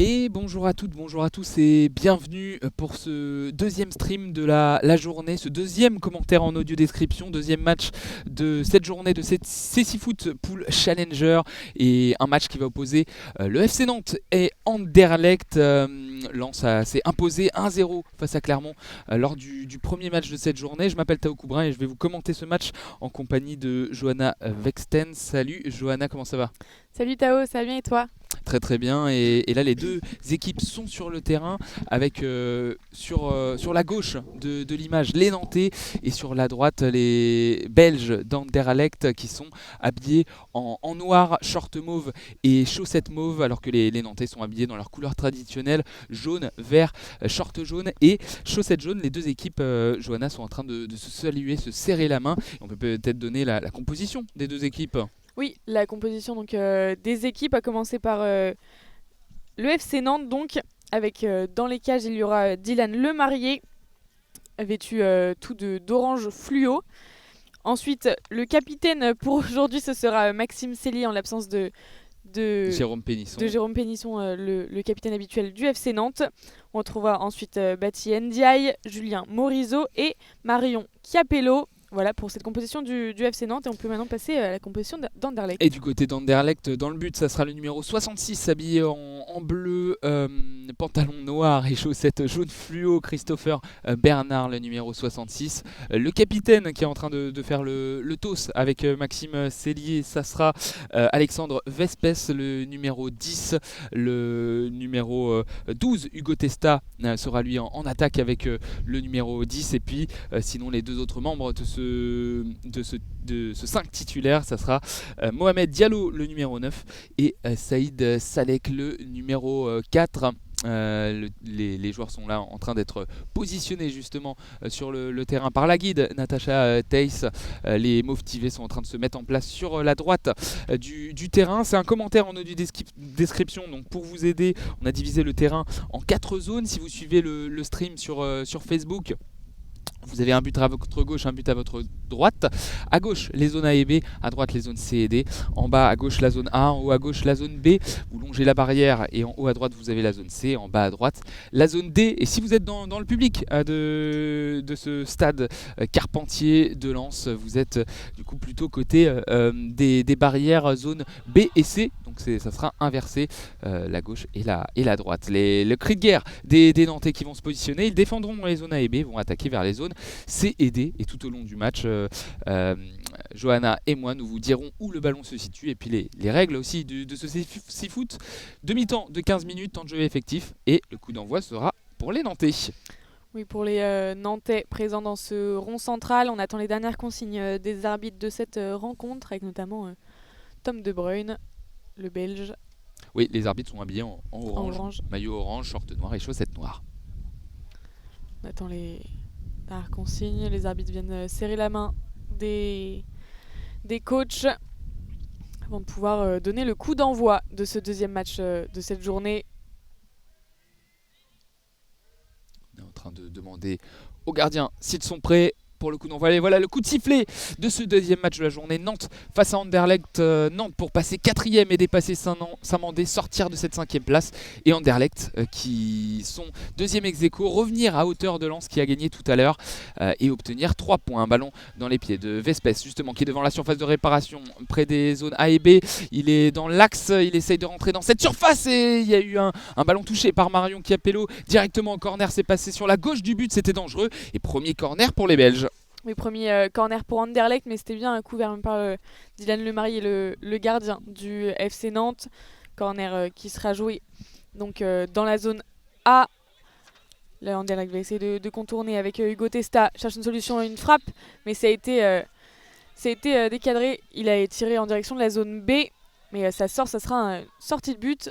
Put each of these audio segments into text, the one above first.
Et bonjour à toutes, bonjour à tous et bienvenue pour ce deuxième stream de la journée, ce deuxième commentaire en audio description, deuxième match de cette journée de cette CC Foot Pool Challenger et un match qui va opposer le FC Nantes et Anderlecht. Lens s'est imposé 1-0 face à Clermont lors du premier match de cette journée. Je m'appelle Tao Coubrin et je vais vous commenter ce match en compagnie de Johanna Wexten. Salut Johanna, comment ça va ? Salut Tao, ça va bien et toi ? Très très bien, et là les deux équipes sont sur le terrain avec sur la gauche de l'image les Nantais et sur la droite les Belges d'Anderlecht qui sont habillés en noir, short mauve et chaussettes mauve, alors que les Nantais sont habillés dans leur couleur traditionnelle, jaune, vert, short jaune et chaussettes jaunes. Les deux équipes, Johanna, sont en train de se saluer, se serrer la main. On peut peut-être donner la composition des deux équipes. Oui, la composition donc, des équipes a commencé par le FC Nantes, donc, avec dans les cages il y aura Dylan Lemarié, vêtu tout d'orange fluo. Ensuite, le capitaine pour aujourd'hui ce sera Maxime Cellier en l'absence de Jérôme Pénisson, le capitaine habituel du FC Nantes. On retrouvera ensuite Bati Ndiaye, Julien Morizot et Marion Chiapello. Voilà pour cette composition du FC Nantes, et on peut maintenant passer à la composition d'Anderlecht. Et du côté d'Anderlecht, dans le but, ça sera le numéro 66, habillé en bleu, pantalon noir et chaussettes jaune fluo, Christopher Bernard, le numéro 66. Le capitaine qui est en train de faire le toss avec Maxime Cellier, ça sera Alexandre Vespes, le numéro 10. Le numéro 12, Hugo Testa, sera lui en attaque avec le numéro 10. Et puis, sinon, les deux autres membres de ce 5 titulaire, ça sera Mohamed Diallo, le numéro 9, et Saïd Salek, le numéro 4. Les joueurs sont là en train d'être positionnés justement sur le terrain par la guide Natacha Teiss. Les motivés sont en train de se mettre en place sur la droite du terrain. C'est un commentaire en audio description, donc pour vous aider, on a divisé le terrain en 4 zones. Si vous suivez le stream sur Facebook, vous avez un but à votre gauche, un but à votre droite. À gauche, les zones A et B. À droite, les zones C et D. En bas, à gauche, la zone A. En haut, à gauche, la zone B. Vous longez la barrière et en haut, à droite, vous avez la zone C. En bas, à droite, la zone D. Et si vous êtes dans le public de ce stade Carpentier de Lens, vous êtes du coup plutôt côté des barrières zone B et C. Donc ça sera inversé, la gauche et la droite. Le cri de guerre des Nantais qui vont se positionner. Ils défendront les zones A et B, vont attaquer vers les zones C et D, et tout au long du match, Johanna et moi, nous vous dirons où le ballon se situe, et puis les règles aussi de ce CC Foot. Demi-temps de 15 minutes, temps de jeu effectif, et le coup d'envoi sera pour les Nantais. Oui, pour les Nantais présents dans ce rond central, on attend les dernières consignes des arbitres de cette rencontre, avec notamment Tom De Bruyne, le Belge. Oui, les arbitres sont habillés en orange, maillot orange, short noir et chaussettes noires. On attend les dernières consignes, les arbitres viennent serrer la main des coachs avant de pouvoir donner le coup d'envoi de ce deuxième match de cette journée. On est en train de demander aux gardiens s'ils sont prêts pour le coup d'envoi. Et voilà le coup de sifflet de ce deuxième match de la journée. Nantes face à Anderlecht. Nantes pour passer 4ème et dépasser Saint-Mandé, sortir de cette 5ème place. Et Anderlecht qui sont 2e ex-aequo, revenir à hauteur de Lens qui a gagné tout à l'heure et obtenir 3 points. Un ballon dans les pieds de Vespes justement, qui est devant la surface de réparation près des zones A et B. Il est dans l'axe, il essaye de rentrer dans cette surface et il y a eu un ballon touché par Marion Chiapello directement en corner. C'est passé sur la gauche du but, c'était dangereux. Et premier corner pour les Belges. Oui, premier corner pour Anderlecht, mais c'était bien couvert même par Dylan Lemarié, le gardien du FC Nantes. Corner qui sera joué donc, dans la zone A. Là, Anderlecht va essayer de contourner avec Hugo Testa, cherche une solution, une frappe, mais ça a été décadré. Il a tiré en direction de la zone B, mais ça sera une sortie de but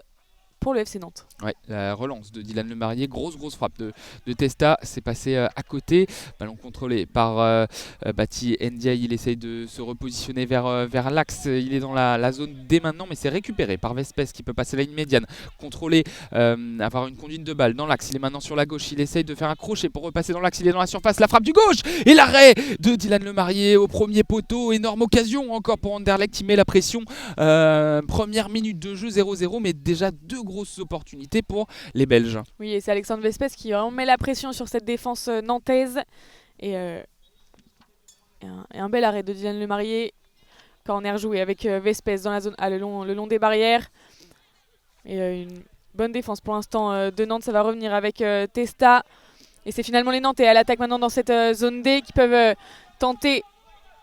pour le FC Nantes. Ouais, la relance de Dylan Lemarié, grosse frappe de Testa, c'est passé à côté. Ballon contrôlé par Bati Ndiaye, il essaye de se repositionner vers l'axe. Il est dans la zone D maintenant, mais c'est récupéré par Vespes qui peut passer la ligne médiane, contrôler, avoir une conduite de balle dans l'axe. Il est maintenant sur la gauche, il essaye de faire un crochet pour repasser dans l'axe. Il est dans la surface, la frappe du gauche et l'arrêt de Dylan Lemarié au premier poteau. Énorme occasion encore pour Anderlecht qui met la pression. Première minute de jeu, 0-0, mais déjà deux grosses opportunités pour les Belges. Oui, et c'est Alexandre Vespès qui vraiment met la pression sur cette défense nantaise. Et un bel arrêt de Dylan Lemarié. Corner joué avec Vespès dans la zone A, le long des barrières. Et une bonne défense pour l'instant de Nantes. Ça va revenir avec Testa. Et c'est finalement les Nantais à l'attaque maintenant dans cette zone D qui peuvent tenter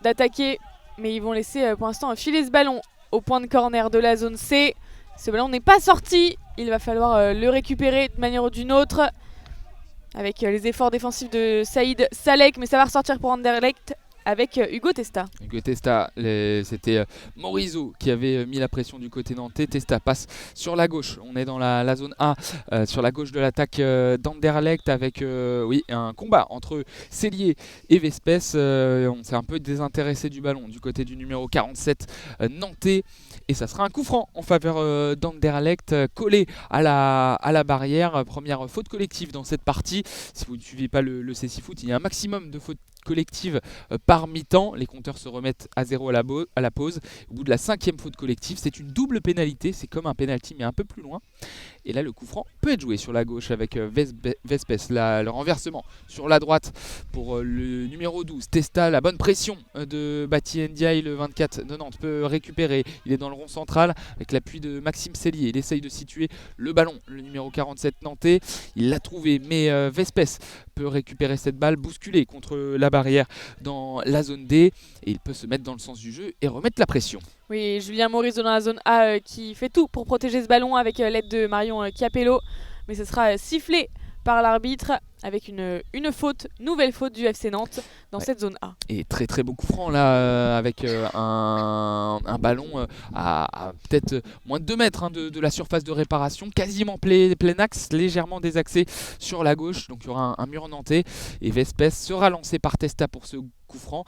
d'attaquer. Mais ils vont laisser pour l'instant filer ce ballon au point de corner de la zone C. Ce ballon n'est pas sorti. Il va falloir le récupérer de manière ou d'une autre. Avec les efforts défensifs de Saïd Salek. Mais ça va ressortir pour Anderlecht avec Hugo Testa. Hugo Testa, c'était Morizot qui avait mis la pression du côté nantais. Testa passe sur la gauche. On est dans la zone A, sur la gauche de l'attaque d'Anderlecht avec un combat entre Cellier et Vespès. On s'est un peu désintéressé du ballon du côté du numéro 47 nantais. Et ça sera un coup franc en faveur d'Anderlecht, collé à la barrière. Première faute collective dans cette partie. Si vous ne suivez pas le CC Foot, il y a un maximum de fautes collectives par mi-temps. Les compteurs se remettent à 0 à la pause. Au bout de la 5e faute collective, c'est une double pénalité. C'est comme un pénalty mais un peu plus loin. Et là, le coup franc peut être joué sur la gauche avec Vespès. Le renversement sur la droite pour le numéro 12. Testa, la bonne pression de Bati Ndiaye, le 24 de Nantes, peut récupérer. Il est dans le rond central avec l'appui de Maxime Cellier. Il essaye de situer le ballon, le numéro 47 nantais. Il l'a trouvé, mais Vespès peut récupérer cette balle, bousculer contre la barrière dans la zone D. Et il peut se mettre dans le sens du jeu et remettre la pression. Oui, Julien Morizot dans la zone A qui fait tout pour protéger ce ballon avec l'aide de Marion Capello. Mais ce sera sifflé par l'arbitre avec une nouvelle faute du FC Nantes dans cette zone A. Et très très beau coup franc là avec un ballon à peut-être moins de 2 mètres de la surface de réparation, quasiment plein axe, légèrement désaxé sur la gauche. Donc il y aura un mur nantais et Vespès sera lancé par Testa pour ce coup franc.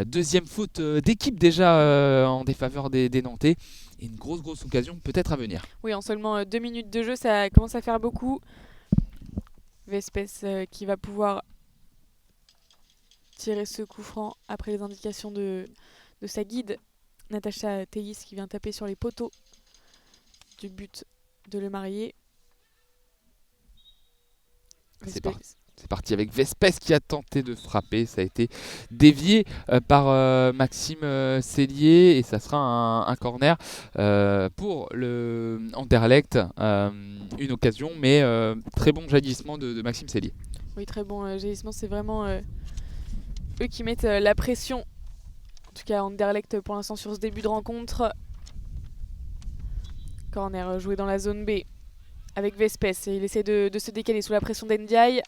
Deuxième faute d'équipe déjà en défaveur des Nantais. Et une grosse occasion peut-être à venir. Oui, en seulement 2 minutes de jeu, ça commence à faire beaucoup. Vespès qui va pouvoir tirer ce coup franc après les indications de sa guide Natacha Théis qui vient taper sur les poteaux du but de Lemarié. C'est parti avec Vespès qui a tenté de frapper. Ça a été dévié par Maxime Cellier et ça sera un corner pour le Anderlecht. Une occasion, mais très bon jaillissement de Maxime Cellier. Oui, très bon jaillissement. C'est vraiment eux qui mettent la pression. En tout cas, Anderlecht pour l'instant sur ce début de rencontre. Corner joué dans la zone B avec Vespès. Et il essaie de se décaler sous la pression d'Ndiaye.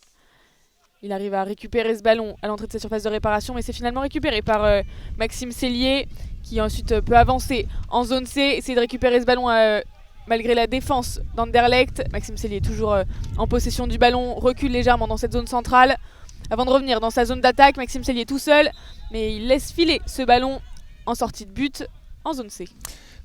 Il arrive à récupérer ce ballon à l'entrée de sa surface de réparation, mais c'est finalement récupéré par Maxime Cellier qui ensuite peut avancer en zone C, essayer de récupérer ce ballon malgré la défense d'Anderlecht. Maxime Cellier toujours en possession du ballon, recule légèrement dans cette zone centrale avant de revenir dans sa zone d'attaque. Maxime Cellier tout seul, mais il laisse filer ce ballon en sortie de but en zone C.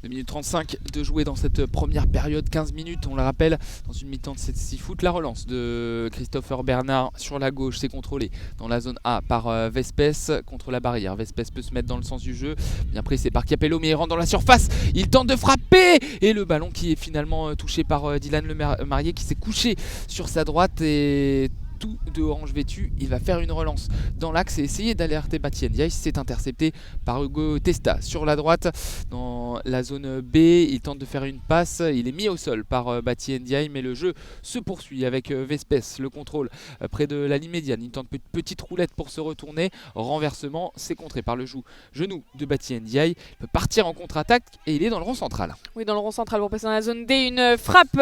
2 minutes 35 de jouer dans cette première période, 15 minutes, on le rappelle, dans une mi-temps de 6 foot. La relance de Christopher Bernard sur la gauche, c'est contrôlé dans la zone A par Vespès contre la barrière. Vespès peut se mettre dans le sens du jeu, bien pressé par Capello, mais il rentre dans la surface, il tente de frapper et le ballon qui est finalement touché par Dylan Lemarié qui s'est couché sur sa droite et tout de orange vêtu. Il va faire une relance dans l'axe et essayer d'alerter Bati Ndiaye. C'est intercepté par Hugo Testa sur la droite dans la zone B. Il tente de faire une passe, il est mis au sol par Bati Ndiaye, mais le jeu se poursuit avec Vespès, le contrôle près de la ligne médiane. Il tente petite roulette pour se retourner, renversement, c'est contré par le genou de Bati Ndiaye. Il peut partir en contre-attaque et il est dans le rond central. Oui, dans le rond central pour passer dans la zone D, une frappe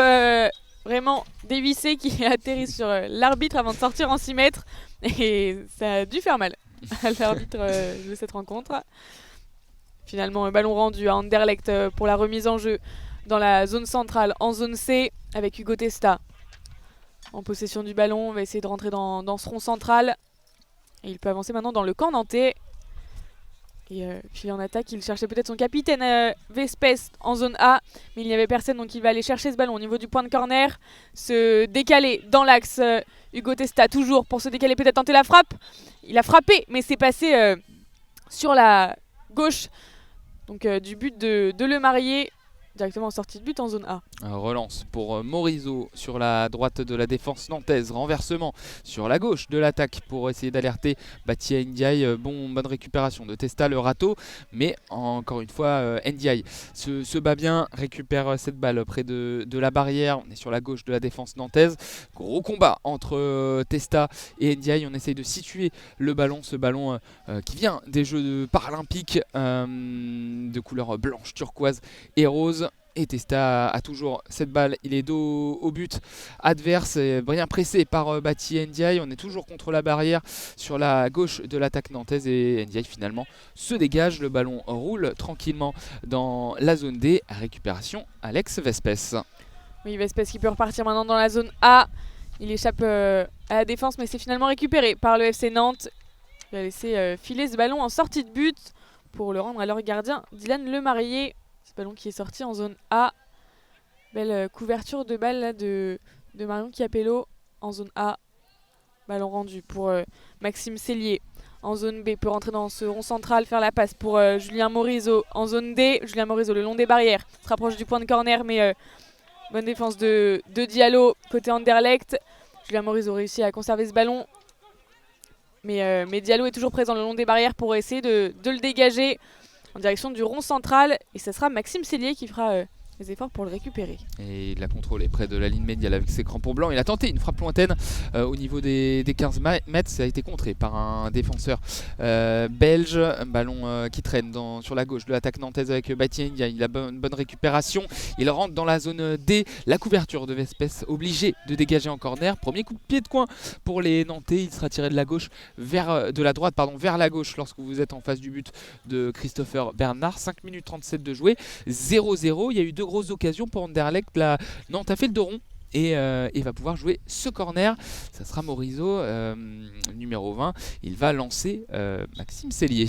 vraiment dévissé qui atterrit sur l'arbitre avant de sortir en 6 mètres. Et ça a dû faire mal à l'arbitre de cette rencontre. Finalement, un ballon rendu à Anderlecht pour la remise en jeu dans la zone centrale, en zone C, avec Hugo Testa. En possession du ballon, on va essayer de rentrer dans ce rond central. Et il peut avancer maintenant dans le camp nantais. Et puis en attaque, il cherchait peut-être son capitaine Vespès en zone A, mais il n'y avait personne, donc il va aller chercher ce ballon au niveau du point de corner, se décaler dans l'axe. Hugo Testa toujours pour se décaler, peut-être tenter la frappe. Il a frappé, mais c'est passé sur la gauche donc, du but de Lemarié directement en sortie de but en zone A. Relance pour Morisot sur la droite de la défense nantaise. Renversement sur la gauche de l'attaque pour essayer d'alerter Batia Ndiaye. Bonne récupération de Testa, le râteau. Mais encore une fois, Ndiaye se bat bien, récupère cette balle près de la barrière. On est sur la gauche de la défense nantaise. Gros combat entre Testa et Ndiaye. On essaye de situer le ballon. Ce ballon qui vient des Jeux paralympiques de couleur blanche, turquoise et rose. Et Testa a toujours cette balle, il est dos au but adverse, bien pressé par Bati Ndiaye. On est toujours contre la barrière sur la gauche de l'attaque nantaise et Ndiaye finalement se dégage. Le ballon roule tranquillement dans la zone D. Récupération Alex Vespes. Oui, Vespes qui peut repartir maintenant dans la zone A. Il échappe à la défense mais c'est finalement récupéré par le FC Nantes. Il va laisser filer ce ballon en sortie de but pour le rendre à leur gardien Dylan Lemarié. Ce ballon qui est sorti en zone A. Belle couverture de balle là, de Marion Chiapello en zone A. Ballon rendu pour Maxime Cellier. En zone B, peut rentrer dans ce rond central, faire la passe pour Julien Morisot. En zone D, Julien Morisot le long des barrières. Se rapproche du point de corner, mais bonne défense de Diallo côté Anderlecht. Julien Morisot réussit à conserver ce ballon. Mais Diallo est toujours présent le long des barrières pour essayer de le dégager en direction du rond central. Et ce sera Maxime Cellier qui fera les efforts pour le récupérer. Et il l'a contrôlé près de la ligne médiane avec ses crampons blancs. Il a tenté une frappe lointaine au niveau des 15 mètres. Ça a été contré par un défenseur belge. Un ballon qui traîne sur la gauche de l'attaque nantaise avec Bati Ndiaye. Il a une bonne récupération. Il rentre dans la zone D. La couverture de Vespes obligé de dégager en corner. Premier coup de pied de coin pour les Nantais. Il sera tiré de la droite vers la gauche lorsque vous êtes en face du but de Christopher Bernard. 5 minutes 37 de jouer. 0-0. Il y a eu deux grosses occasions pour Anderlecht. Nantes a fait le dos rond et va pouvoir jouer ce corner. Ça sera Morisot, numéro 20. Il va lancer Maxime Cellier.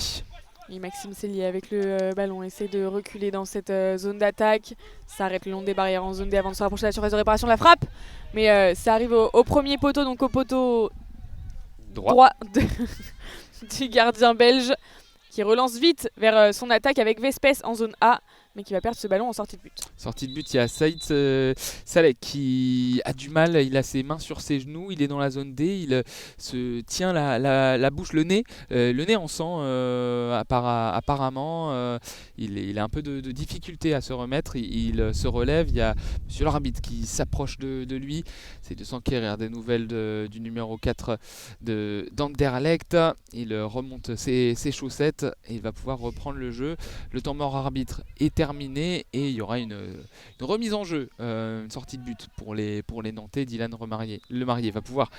Et Maxime Cellier avec le ballon essaie de reculer dans cette zone d'attaque. Ça arrête le long des barrières en zone D avant de se rapprocher de la surface de réparation de la frappe. Mais ça arrive au premier poteau, donc au poteau droit du gardien belge qui relance vite vers son attaque avec Vespes en zone A, mais qui va perdre ce ballon en sortie de but. Sortie de but, il y a Saïd Saleh qui a du mal, il a ses mains sur ses genoux, il est dans la zone D, il se tient la bouche, le nez en sang apparemment. Il a un peu de difficulté à se remettre, il se relève, il y a monsieur l'arbitre qui s'approche de lui, c'est de s'enquérir des nouvelles du numéro 4 d'Anderlecht. Il remonte ses chaussettes et il va pouvoir reprendre le jeu. Le temps mort arbitre est terminé et il y aura une remise en jeu, une sortie de but pour les Nantais. Dylan Lemarié va pouvoir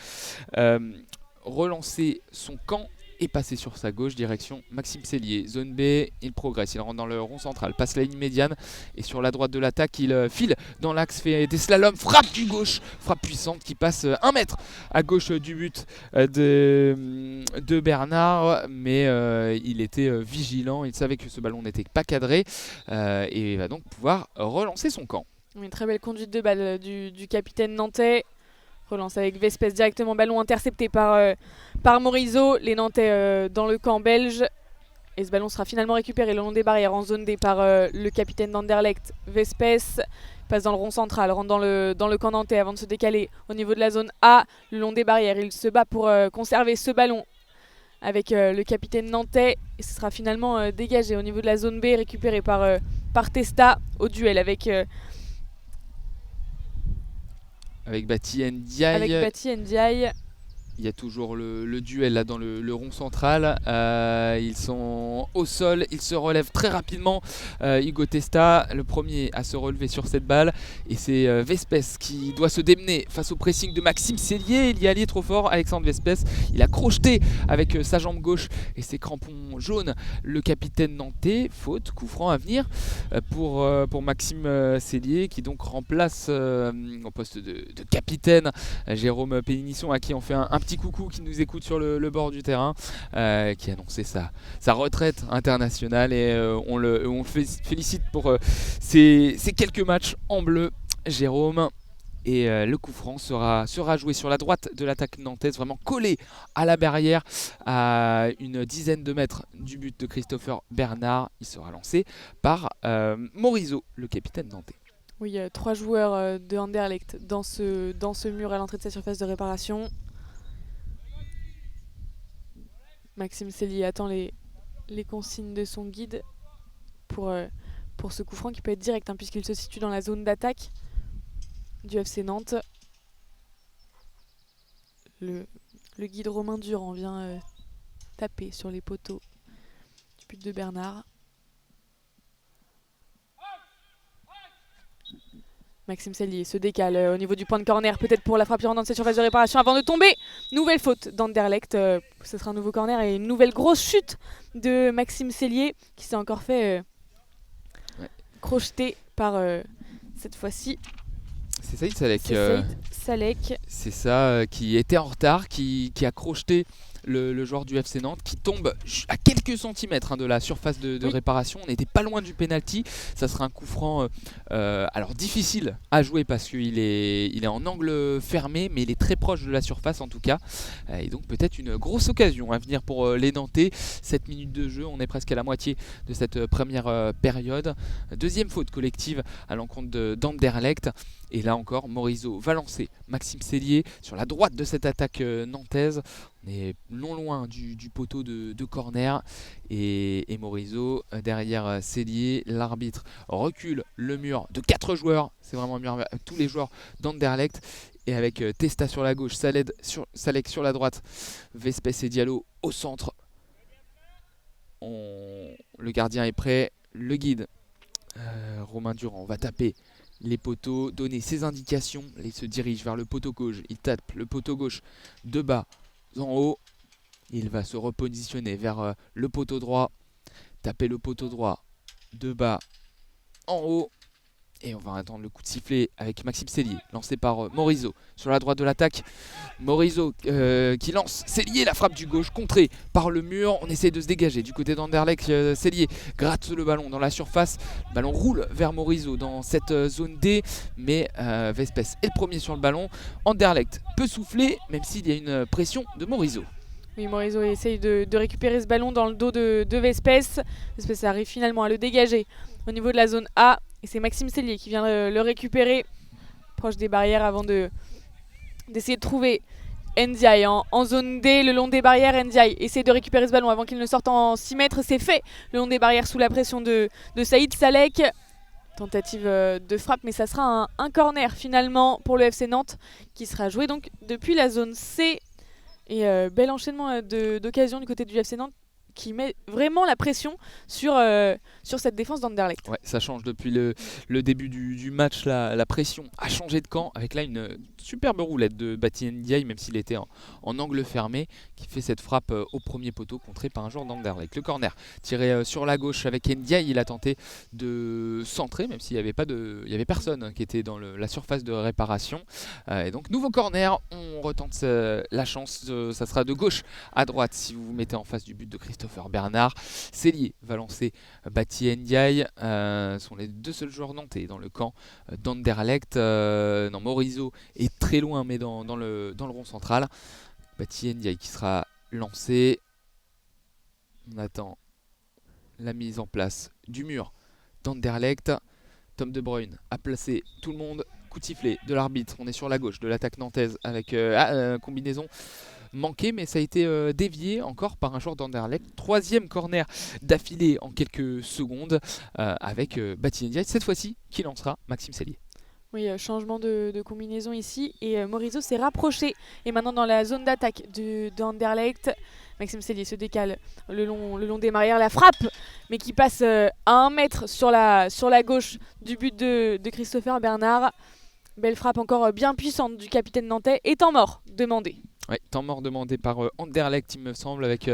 relancer son camp et passer sur sa gauche, direction Maxime Cellier. Zone B, il progresse, il rentre dans le rond central, passe la ligne médiane et sur la droite de l'attaque, il file dans l'axe, fait des slaloms, frappe du gauche, frappe puissante qui passe 1 mètre à gauche du but de Bernard, mais il était vigilant, il savait que ce ballon n'était pas cadré et va donc pouvoir relancer son camp. Une très belle conduite de balle du capitaine nantais. Relance avec Vespes directement, ballon intercepté par Morisot. Les Nantais dans le camp belge. Et ce ballon sera finalement récupéré le long des barrières en zone D par le capitaine d'Anderlecht, Vespes. Passe dans le rond central, rentre dans le camp nantais avant de se décaler au niveau de la zone A. Le long des barrières, il se bat pour conserver ce ballon avec le capitaine nantais. Et ce sera finalement dégagé au niveau de la zone B, récupéré par Testa au duel avec Bati Ndiaye. Il y a toujours le duel là dans le rond central. Ils sont au sol, ils se relèvent très rapidement. Hugo Testa, le premier à se relever sur cette balle. Et c'est Vespes qui doit se démener face au pressing de Maxime Cellier. Il y allait trop fort, Alexandre Vespes. Il a crocheté avec sa jambe gauche et ses crampons jaunes le capitaine nantais. Faute, coup franc à venir pour Maxime Cellier qui donc remplace au poste de capitaine Jérôme Pénisson, à qui on fait un petit coucou, qui nous écoute sur le bord du terrain, qui a annoncé sa retraite internationale et on le félicite pour ces quelques matchs en bleu. Jérôme, Et le coup franc sera joué sur la droite de l'attaque nantaise, vraiment collé à la barrière, à une dizaine de mètres du but de Christopher Bernard. Il sera lancé par Morisot, le capitaine nantais. Oui, 3 joueurs de Anderlecht dans ce mur à l'entrée de sa surface de réparation. Maxime Sellier attend les consignes de son guide pour ce coup franc qui peut être direct, hein, puisqu'il se situe dans la zone d'attaque du FC Nantes. Le guide Romain Durand vient taper sur les poteaux du but de Bernard. Maxime Sellier se décale au niveau du point de corner, peut-être pour la frappe dans cette surface de réparation avant de tomber. Nouvelle faute d'Anderlecht. Ce sera un nouveau corner et une nouvelle grosse chute de Maxime Sellier qui s'est encore fait crocheter par cette fois-ci. C'est Saïd Salek. Salek. C'est ça, qui était en retard, qui a crocheté le joueur du FC Nantes, qui tombe à quelques centimètres de la surface de réparation. On n'était pas loin du penalty. Ça sera un coup franc alors difficile à jouer parce qu'il est en angle fermé, mais il est très proche de la surface en tout cas. Et donc peut-être une grosse occasion à venir pour les Nantais. 7 minutes de jeu, on est presque à la moitié de cette première période. Deuxième faute collective à l'encontre d'Anderlecht. Et là encore, Morisot va lancer Maxime Sellier sur la droite de cette attaque nantaise. On est loin du poteau de corner. Et Morisot derrière Sellier. L'arbitre recule le mur de 4 joueurs. C'est vraiment un mur avec tous les joueurs d'Anderlecht. Et avec Testa sur la gauche, Salek sur la droite, Vespes et Diallo au centre. Le gardien est prêt. Le guide, Romain Durand, va taper les poteaux, donner ses indications. Il se dirige vers le poteau gauche. Il tape le poteau gauche de bas en haut. Il va se repositionner vers le poteau droit. Taper le poteau droit de bas en haut. Et on va attendre le coup de sifflet avec Maxime Sellier, lancé par Morisot sur la droite de l'attaque. Morisot qui lance Sellier, la frappe du gauche, contrée par le mur. On essaie de se dégager du côté d'Anderlecht. Sellier gratte le ballon dans la surface. Le ballon roule vers Morisot dans cette zone D. Mais Vespes est le premier sur le ballon. Anderlecht peut souffler, même s'il y a une pression de Morisot. Oui, Morisot essaye de récupérer ce ballon dans le dos de Vespes. Vespes arrive finalement à le dégager au niveau de la zone A. Et c'est Maxime Sellier qui vient le récupérer proche des barrières avant d'essayer de trouver Ndiaye en zone D, le long des barrières. Ndiaye essaie de récupérer ce ballon avant qu'il ne sorte en 6 mètres. C'est fait le long des barrières sous la pression de Saïd Salek. Tentative de frappe, mais ça sera un corner finalement pour le FC Nantes qui sera joué donc depuis la zone C. Et bel enchaînement d'occasions du côté du FC Nantes qui met vraiment la pression sur cette défense d'Anderlecht. Ouais, ça change depuis le début du match. La pression a changé de camp avec là une superbe roulette de Bati Ndiaye, même s'il était en angle fermé, qui fait cette frappe au premier poteau contrée par un joueur d'Anderlecht. Le corner tiré sur la gauche avec Ndiaye, il a tenté de centrer, même s'il n'y avait personne qui était dans la surface de réparation. Et donc nouveau corner, on retente la chance, ça sera de gauche à droite si vous vous mettez en face du but de Christopher Bernard. Sellier va lancer Bati Ndiaye, sont les deux seuls joueurs nantais dans le camp d'Anderlecht. Morisot est très loin, mais dans le rond central. Bati Ndiaye qui sera lancé. On attend la mise en place du mur d'Anderlecht. Tom De Bruyne a placé tout le monde. Coup de sifflet de l'arbitre. On est sur la gauche de l'attaque nantaise avec combinaison manqué, mais ça a été dévié encore par un joueur d'Anderlecht. Troisième corner d'affilée en quelques secondes avec Bati Ndiaye, cette fois-ci qui lancera Maxime Sellier. Oui, changement de combinaison ici et Morisot s'est rapproché et maintenant dans la zone d'attaque d'Anderlecht. Maxime Sellier se décale le long des barrières, la frappe, mais qui passe à 1 mètre sur la gauche du but de Christopher Bernard. Belle frappe encore bien puissante du capitaine nantais, et temps mort demandé Ouais, temps mort demandé par Anderlecht, il me semble, avec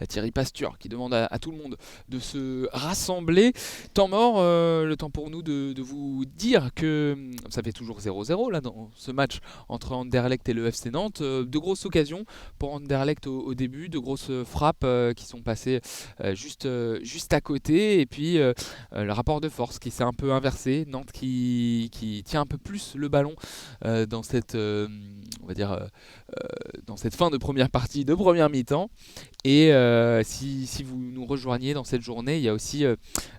Thierry Pasture qui demande à tout le monde de se rassembler. Temps mort, le temps pour nous de vous dire que ça fait toujours 0-0 là dans ce match entre Anderlecht et le FC Nantes. De grosses occasions pour Anderlecht au début, de grosses frappes qui sont passées juste à côté. Et puis le rapport de force qui s'est un peu inversé. Nantes qui tient un peu plus le ballon dans cette, on va dire, dans cette fin de première partie, de première mi-temps. Et si vous nous rejoignez dans cette journée, il y a aussi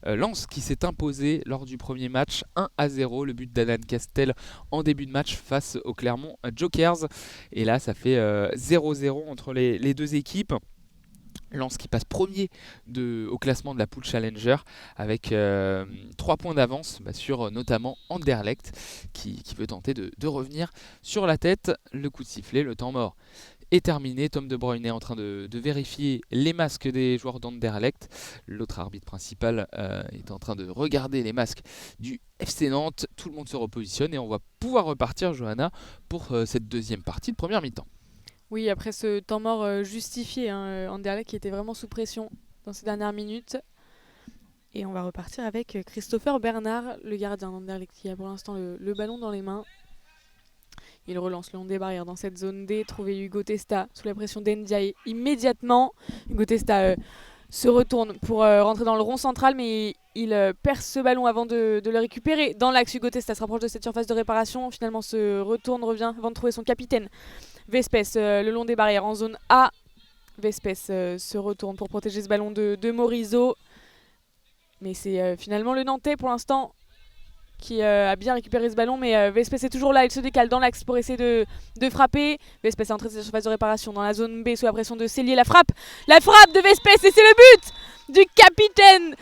Lens qui s'est imposé lors du premier match 1-0, le but d'Alan Castel en début de match face au Clermont Jokers. Et là, ça fait 0-0 entre les deux équipes. Lens qui passe premier au classement de la poule Challenger avec 3 points d'avance sur notamment Anderlecht qui veut tenter de revenir sur la tête. Le coup de sifflet, le temps mort est terminé. Tom De Bruyne est en train de vérifier les masques des joueurs d'Anderlecht. L'autre arbitre principal est en train de regarder les masques du FC Nantes. Tout le monde se repositionne et on va pouvoir repartir, Johanna, pour cette deuxième partie de première mi-temps. Oui, après ce temps mort justifié, Anderlecht qui était vraiment sous pression dans ces dernières minutes. Et on va repartir avec Christopher Bernard, le gardien d'Anderlecht qui a pour l'instant le ballon dans les mains. Il relance le long des barrières dans cette zone D, trouver Hugo Testa sous la pression d'Ndiaye immédiatement. Hugo Testa se retourne pour rentrer dans le rond central, mais il perce ce ballon avant de le récupérer. Dans l'axe, Hugo Testa se rapproche de cette surface de réparation, finalement se retourne, revient avant de trouver son capitaine. Vespes le long des barrières en zone A. Vespes se retourne pour protéger ce ballon de Morizot. Mais c'est finalement le Nantais pour l'instant qui a bien récupéré ce ballon. Mais Vespes est toujours là, il se décale dans l'axe pour essayer de frapper. Vespes est entré de sa surface de réparation dans la zone B sous la pression de Cellier. La frappe de Vespes et c'est le but du capitaine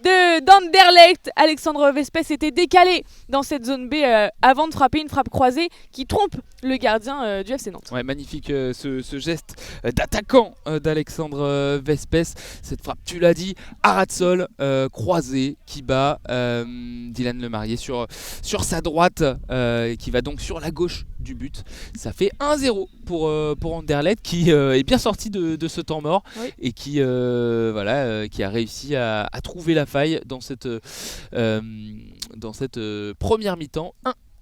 d'Anderlecht. Alexandre Vespes était décalé dans cette zone B avant de frapper une frappe croisée qui trompe le gardien du FC Nantes. Ouais, magnifique ce geste d'attaquant d'Alexandre Vespes. Cette frappe, tu l'as dit, à ras de sol, croisé, qui bat Dylan Lemarrier sur sa droite, qui va donc sur la gauche du but. Ça fait 1-0 pour Anderlecht qui est bien sorti de ce temps mort, oui. Et qui a réussi à trouver la faille dans cette première mi-temps.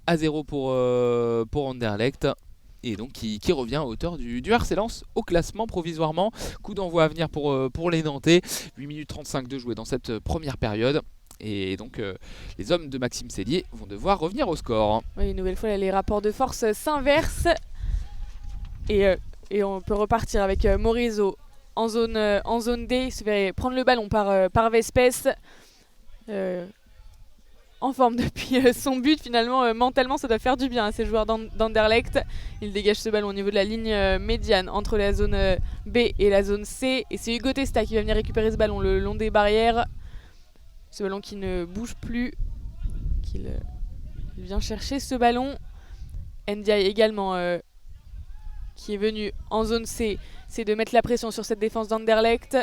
1-0 pour Anderlecht. Et donc qui revient à hauteur du RC Lens au classement provisoirement. Coup d'envoi à venir pour les Nantais. 8 minutes 35 de jouer dans cette première période. Et donc les hommes de Maxime Cellier vont devoir revenir au score. Oui, une nouvelle fois les rapports de force s'inversent. Et on peut repartir avec Morizot en zone D. Il se fait prendre le ballon par Vespes. En forme depuis son but, finalement, mentalement, ça doit faire du bien à ces joueurs d'Anderlecht. Il dégage ce ballon au niveau de la ligne médiane entre la zone B et la zone C. Et c'est Hugo Testa qui va venir récupérer ce ballon le long des barrières. Ce ballon qui ne bouge plus. Il vient chercher ce ballon. Ndiaye également, qui est venu en zone C, c'est de mettre la pression sur cette défense d'Anderlecht.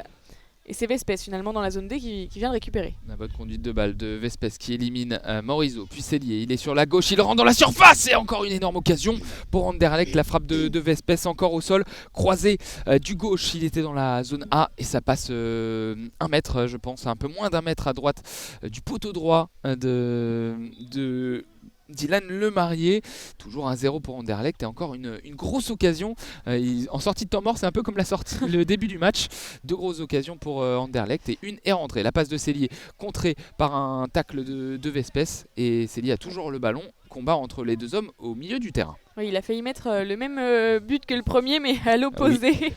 Et c'est Vespes finalement dans la zone D qui vient de récupérer. La bonne conduite de balle de Vespes qui élimine Morizot, puis Cellier. Il est sur la gauche, il rentre dans la surface et encore une énorme occasion pour Anderlecht. La frappe de Vespes encore au sol, croisé du gauche. Il était dans la zone A et ça passe 1 mètre, je pense, un peu moins d'1 mètre à droite du poteau droit de Dylan Lemarrier. Toujours 1-0 pour Anderlecht et encore une grosse occasion. En sortie de temps mort, c'est un peu comme le début du match. 2 grosses occasions pour Anderlecht et une est rentrée. La passe de Cellier contrée par un tacle de Vespes et Cellier a toujours le ballon. Combat entre les deux hommes au milieu du terrain. Oui, il a failli mettre le même but que le premier mais à l'opposé. Oui.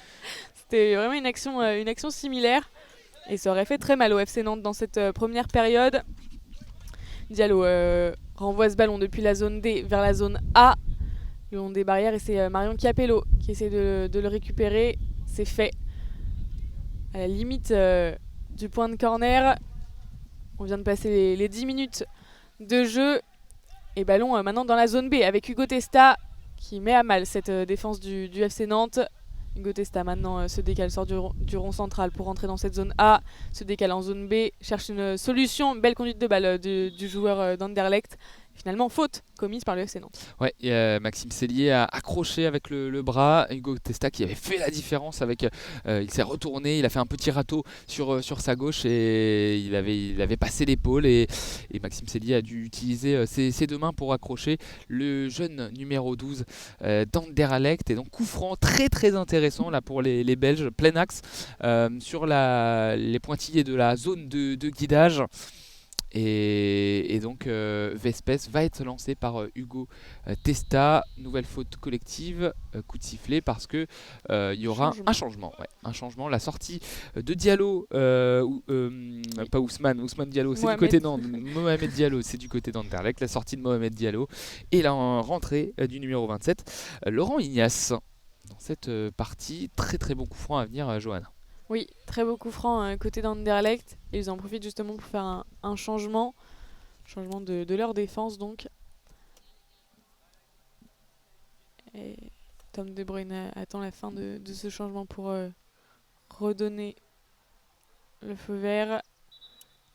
C'était vraiment une action similaire et ça aurait fait très mal au FC Nantes dans cette première période. Diallo renvoie ce ballon depuis la zone D vers la zone A, le long des barrières, et c'est Marion Chiapello qui essaie de le récupérer. C'est fait. À la limite du point de corner. On vient de passer les 10 minutes de jeu. Et ballon maintenant dans la zone B avec Hugo Testa qui met à mal cette défense du FC Nantes. Hugo Testa maintenant se décale, sort du rond central pour rentrer dans cette zone A, se décale en zone B, cherche une solution, belle conduite de balle du joueur d'Anderlecht finalement faute commise par le FC Nantes. Ouais, et, Maxime Cellier a accroché avec le bras. Hugo Testa qui avait fait la différence avec. Il s'est retourné, il a fait un petit râteau sur sa gauche et il avait passé l'épaule. Et Maxime Cellier a dû utiliser ses deux mains pour accrocher le jeune numéro 12 d'Anderlecht. Et donc coup franc très très intéressant là pour les Belges, plein axe sur les pointillés de la zone de guidage. Et donc Vespes va être lancé par Hugo Testa. Nouvelle faute collective, coup de sifflet parce que il y aura un changement. Ouais, un changement. La sortie de Diallo, pas Ousmane Diallo, c'est du côté Mohamed Diallo, c'est du côté d'Anderlecht. La sortie de Mohamed Diallo et la rentrée du numéro 27, Laurent Ignace. Dans cette partie, très très bon coup franc à venir, Johanna. Oui, très beau coup franc côté d'Anderlecht. Et ils en profitent justement pour faire un changement de leur défense donc. Et Tom De Bruyne attend la fin de ce changement pour redonner le feu vert.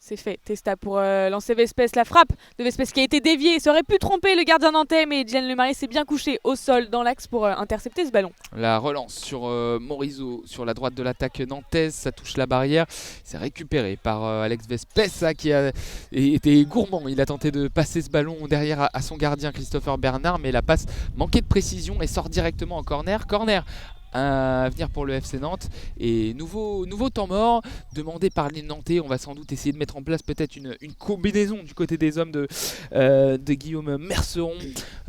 C'est fait. Testa pour lancer Vespes. La frappe de Vespes qui a été déviée. Ça aurait pu tromper le gardien nantais, mais Dylan Lemarie s'est bien couché au sol dans l'axe pour intercepter ce ballon. La relance sur Morizot sur la droite de l'attaque nantaise. Ça touche la barrière. C'est récupéré par Alex Vespes qui a été gourmand. Il a tenté de passer ce ballon derrière à son gardien Christopher Bernard, mais la passe manquait de précision et sort directement en corner. Corner à venir pour le FC Nantes et nouveau temps mort demandé par les Nantais. On va sans doute essayer de mettre en place peut-être une combinaison du côté des hommes de Guillaume Merceron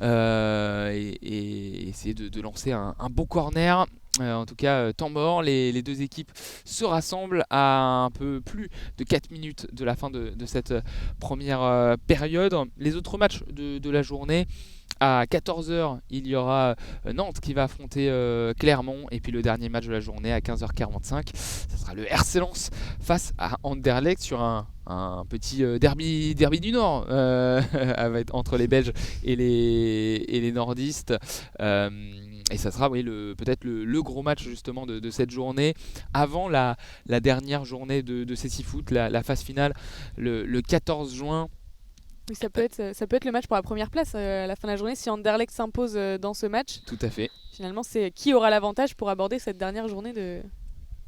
et essayer de lancer un beau corner. En tout cas, temps mort, les deux équipes se rassemblent à un peu plus de 4 minutes de la fin de cette première période. Les autres matchs de la journée, à 14h, il y aura Nantes qui va affronter Clermont. Et puis le dernier match de la journée, à 15h45, ce sera le RC Lens face à Anderlecht sur un petit derby du Nord entre les Belges et les Nordistes. Et ça sera peut-être le gros match justement de cette journée avant la dernière journée de CC Foot, la phase finale le 14 juin. Oui, ça peut être le match pour la première place à la fin de la journée si Anderlecht s'impose dans ce match. Tout à fait. Finalement, c'est qui aura l'avantage pour aborder cette dernière journée de...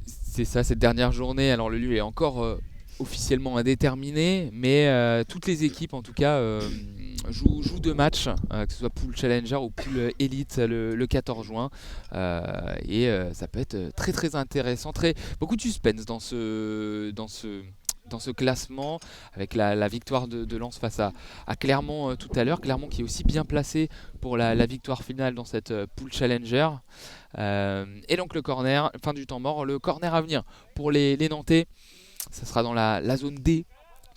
C'est ça, cette dernière journée. Alors le lieu est encore officiellement indéterminé, mais toutes les équipes en tout cas jouent deux matchs, que ce soit pool Challenger ou pool Elite le 14 juin. Et ça peut être très très intéressant, beaucoup de suspense dans ce classement, avec la victoire de Lens face à Clermont tout à l'heure. Clermont qui est aussi bien placé pour la victoire finale dans cette pool Challenger. Et donc le corner, fin du temps mort, le corner à venir pour les Nantais. Ça sera dans la zone D.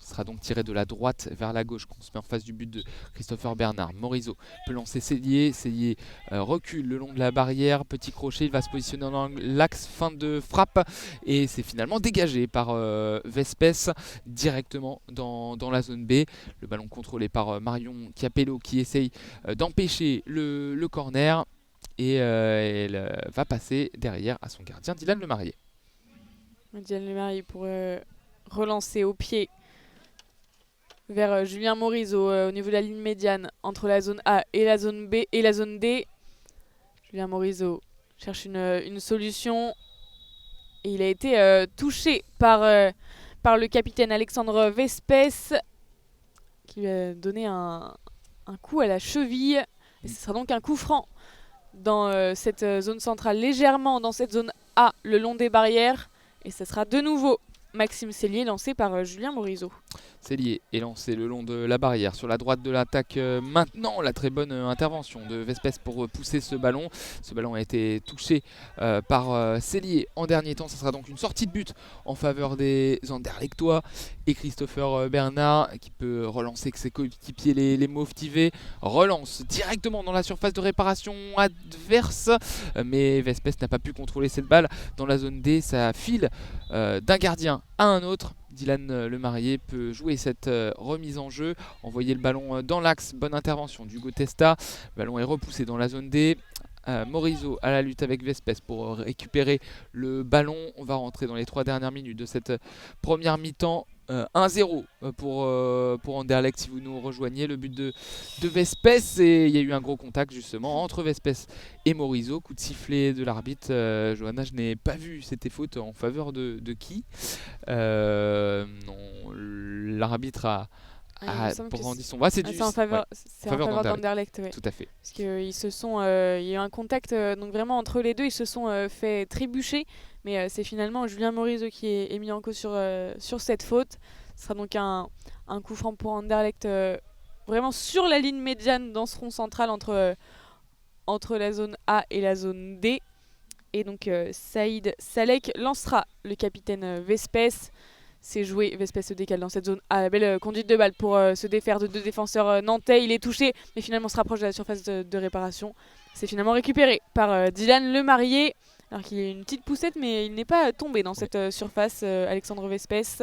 Ce sera donc tiré de la droite vers la gauche quand on se met en face du but de Christopher Bernard. Morizot peut lancer Cellier. Cellier recule le long de la barrière. Petit crochet, il va se positionner dans l'axe. Fin de frappe. Et c'est finalement dégagé par Vespes directement dans la zone B. Le ballon contrôlé par Marion Capello qui essaye d'empêcher le corner. Et elle va passer derrière à son gardien Dylan Lemarié. Dylan Lemarié pour relancer au pied vers Julien Morizot au niveau de la ligne médiane entre la zone A et la zone B et la zone D. Julien Morizot cherche une solution et il a été touché par le capitaine Alexandre Vespes qui lui a donné un coup à la cheville. Et ce sera donc un coup franc dans cette zone centrale, légèrement dans cette zone A le long des barrières. Et ce sera de nouveau Maxime Cellier lancé par Julien Morizot. Cellier est lancé le long de la barrière sur la droite de l'attaque. Maintenant, la très bonne intervention de Vespes pour pousser ce ballon. Ce ballon a été touché par Cellier en dernier temps. Ce sera donc une sortie de but en faveur des Anderlechtois et Christopher Bernard qui peut relancer avec ses coéquipiers les Mauve-Tivés. Relance directement dans la surface de réparation adverse. Mais Vespes n'a pas pu contrôler cette balle dans la zone D. Ça file d'un gardien à un autre. Dylan Lemarié peut jouer cette remise en jeu, envoyer le ballon dans l'axe, bonne intervention d'Hugo Testa, le ballon est repoussé dans la zone D. Morizot à la lutte avec Vespes pour récupérer le ballon. On va rentrer dans les 3 dernières minutes de cette première mi-temps. 1-0 pour Anderlecht si vous nous rejoignez. Le but de Vespes, et il y a eu un gros contact justement entre Vespes et Morisot. Coup de sifflet de l'arbitre. Johanna, je n'ai pas vu, c'était faute en faveur de qui? Non, l'arbitre Il me semble que brandi son bras. C'est c'est en faveur, ouais, c'est en faveur faveur d'Anderlecht. d'Anderlecht, ouais. Tout à fait. Parce qu'ils se sont, il y a eu un contact donc vraiment entre les deux, ils se sont fait trébucher, mais c'est finalement Julien Morizot qui est mis en cause sur cette faute. Ce sera donc un coup franc pour Anderlecht, vraiment sur la ligne médiane dans ce rond central entre la zone A et la zone D. Et donc Saïd Salek lancera le capitaine Vespes. C'est joué, Vespes se décale dans cette zone. Ah, la belle conduite de balle pour se défaire de deux défenseurs nantais. Il est touché, mais finalement se rapproche de la surface de réparation. C'est finalement récupéré par Dylan Lemarié. Alors qu'il a une petite poussette, mais il n'est pas tombé dans cette surface. Alexandre Vespes,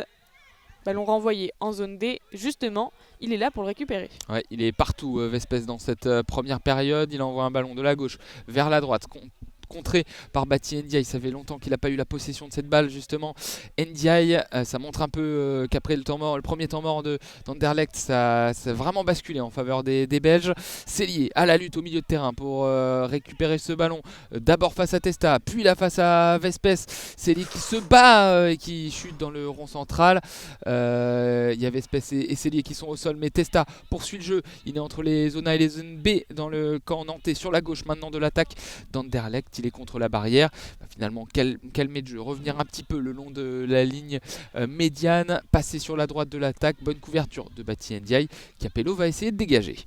ballon renvoyé en zone D. Justement, il est là pour le récupérer. Ouais, il est partout, Vespes, dans cette première période. Il envoie un ballon de la gauche vers la droite. Contré par Bati Ndiaye, ça fait longtemps qu'il n'a pas eu la possession de cette balle justement. Ndiaye, ça montre un peu qu'après le premier temps mort d'Anderlecht, ça a vraiment basculé en faveur des Belges. C'est lié à la lutte au milieu de terrain pour récupérer ce ballon, d'abord face à Testa, puis là face à Vespes. C'est lié qui se bat et qui chute dans le rond central. Il y a Vespes et Célier qui sont au sol, mais Testa poursuit le jeu. Il est entre les zones A et les zones B dans le camp nantais, sur la gauche maintenant de l'attaque d'Anderlecht. Il est contre la barrière, finalement calmer le jeu, revenir un petit peu le long de la ligne médiane, passer sur la droite de l'attaque, bonne couverture de Bati Ndiaye. Capello va essayer de dégager.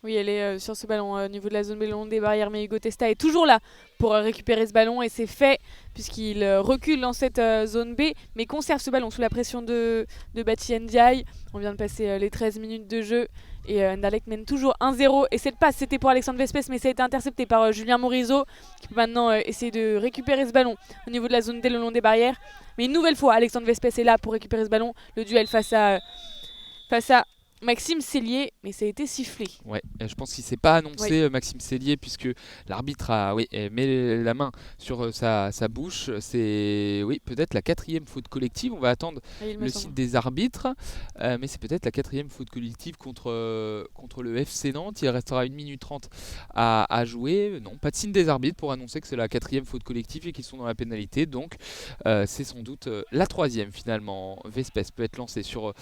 Oui, elle est sur ce ballon au niveau de la zone B, le long des barrières, mais Hugo Testa est toujours là pour récupérer ce ballon et c'est fait puisqu'il recule dans cette zone B, mais conserve ce ballon sous la pression de Bati Ndiaye. On vient de passer les 13 minutes de jeu et Anderlecht mène toujours 1-0 et cette passe c'était pour Alexandre Vespes, mais ça a été intercepté par Julien Morizot qui peut maintenant essayer de récupérer ce ballon au niveau de la zone D, le long des barrières. Mais une nouvelle fois, Alexandre Vespes est là pour récupérer ce ballon. Le duel face à Maxime Cellier, mais ça a été sifflé. Ouais, je pense qu'il ne s'est pas annoncé, Maxime Cellier, puisque l'arbitre met la main sur sa bouche. C'est peut-être la 4e faute collective. On va attendre le site des arbitres, mais c'est peut-être la 4e faute collective contre le FC Nantes. Il restera 1 minute 30 à jouer. Non, pas de signe des arbitres pour annoncer que c'est la 4e faute collective et qu'ils sont dans la pénalité. Donc c'est sans doute la 3e finalement. Vespes peut être lancé sur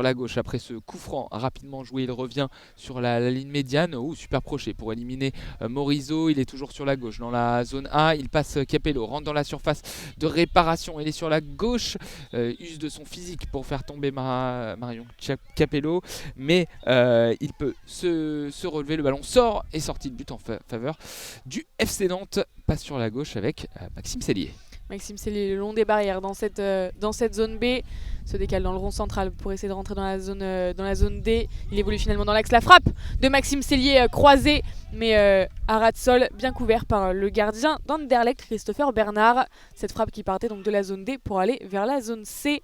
la gauche après ce coup franc rapidement joué. Il revient sur la ligne médiane, super proché pour éliminer Morizot. Il est toujours sur la gauche dans la zone A. Il passe Capello, rentre dans la surface de réparation. Il est sur la gauche, use de son physique pour faire tomber Marion Capello, mais il peut se relever. Le ballon sort et sorti de but en faveur du FC Nantes. Passe sur la gauche avec Maxime Cellier. Maxime Cellier, le long des barrières dans cette zone B, se décale dans le rond central pour essayer de rentrer dans la zone D. Il évolue finalement dans l'axe. La frappe de Maxime Cellier croisée, mais à ras de sol, bien couvert par le gardien d'Anderlecht, Christopher Bernard. Cette frappe qui partait donc de la zone D pour aller vers la zone C.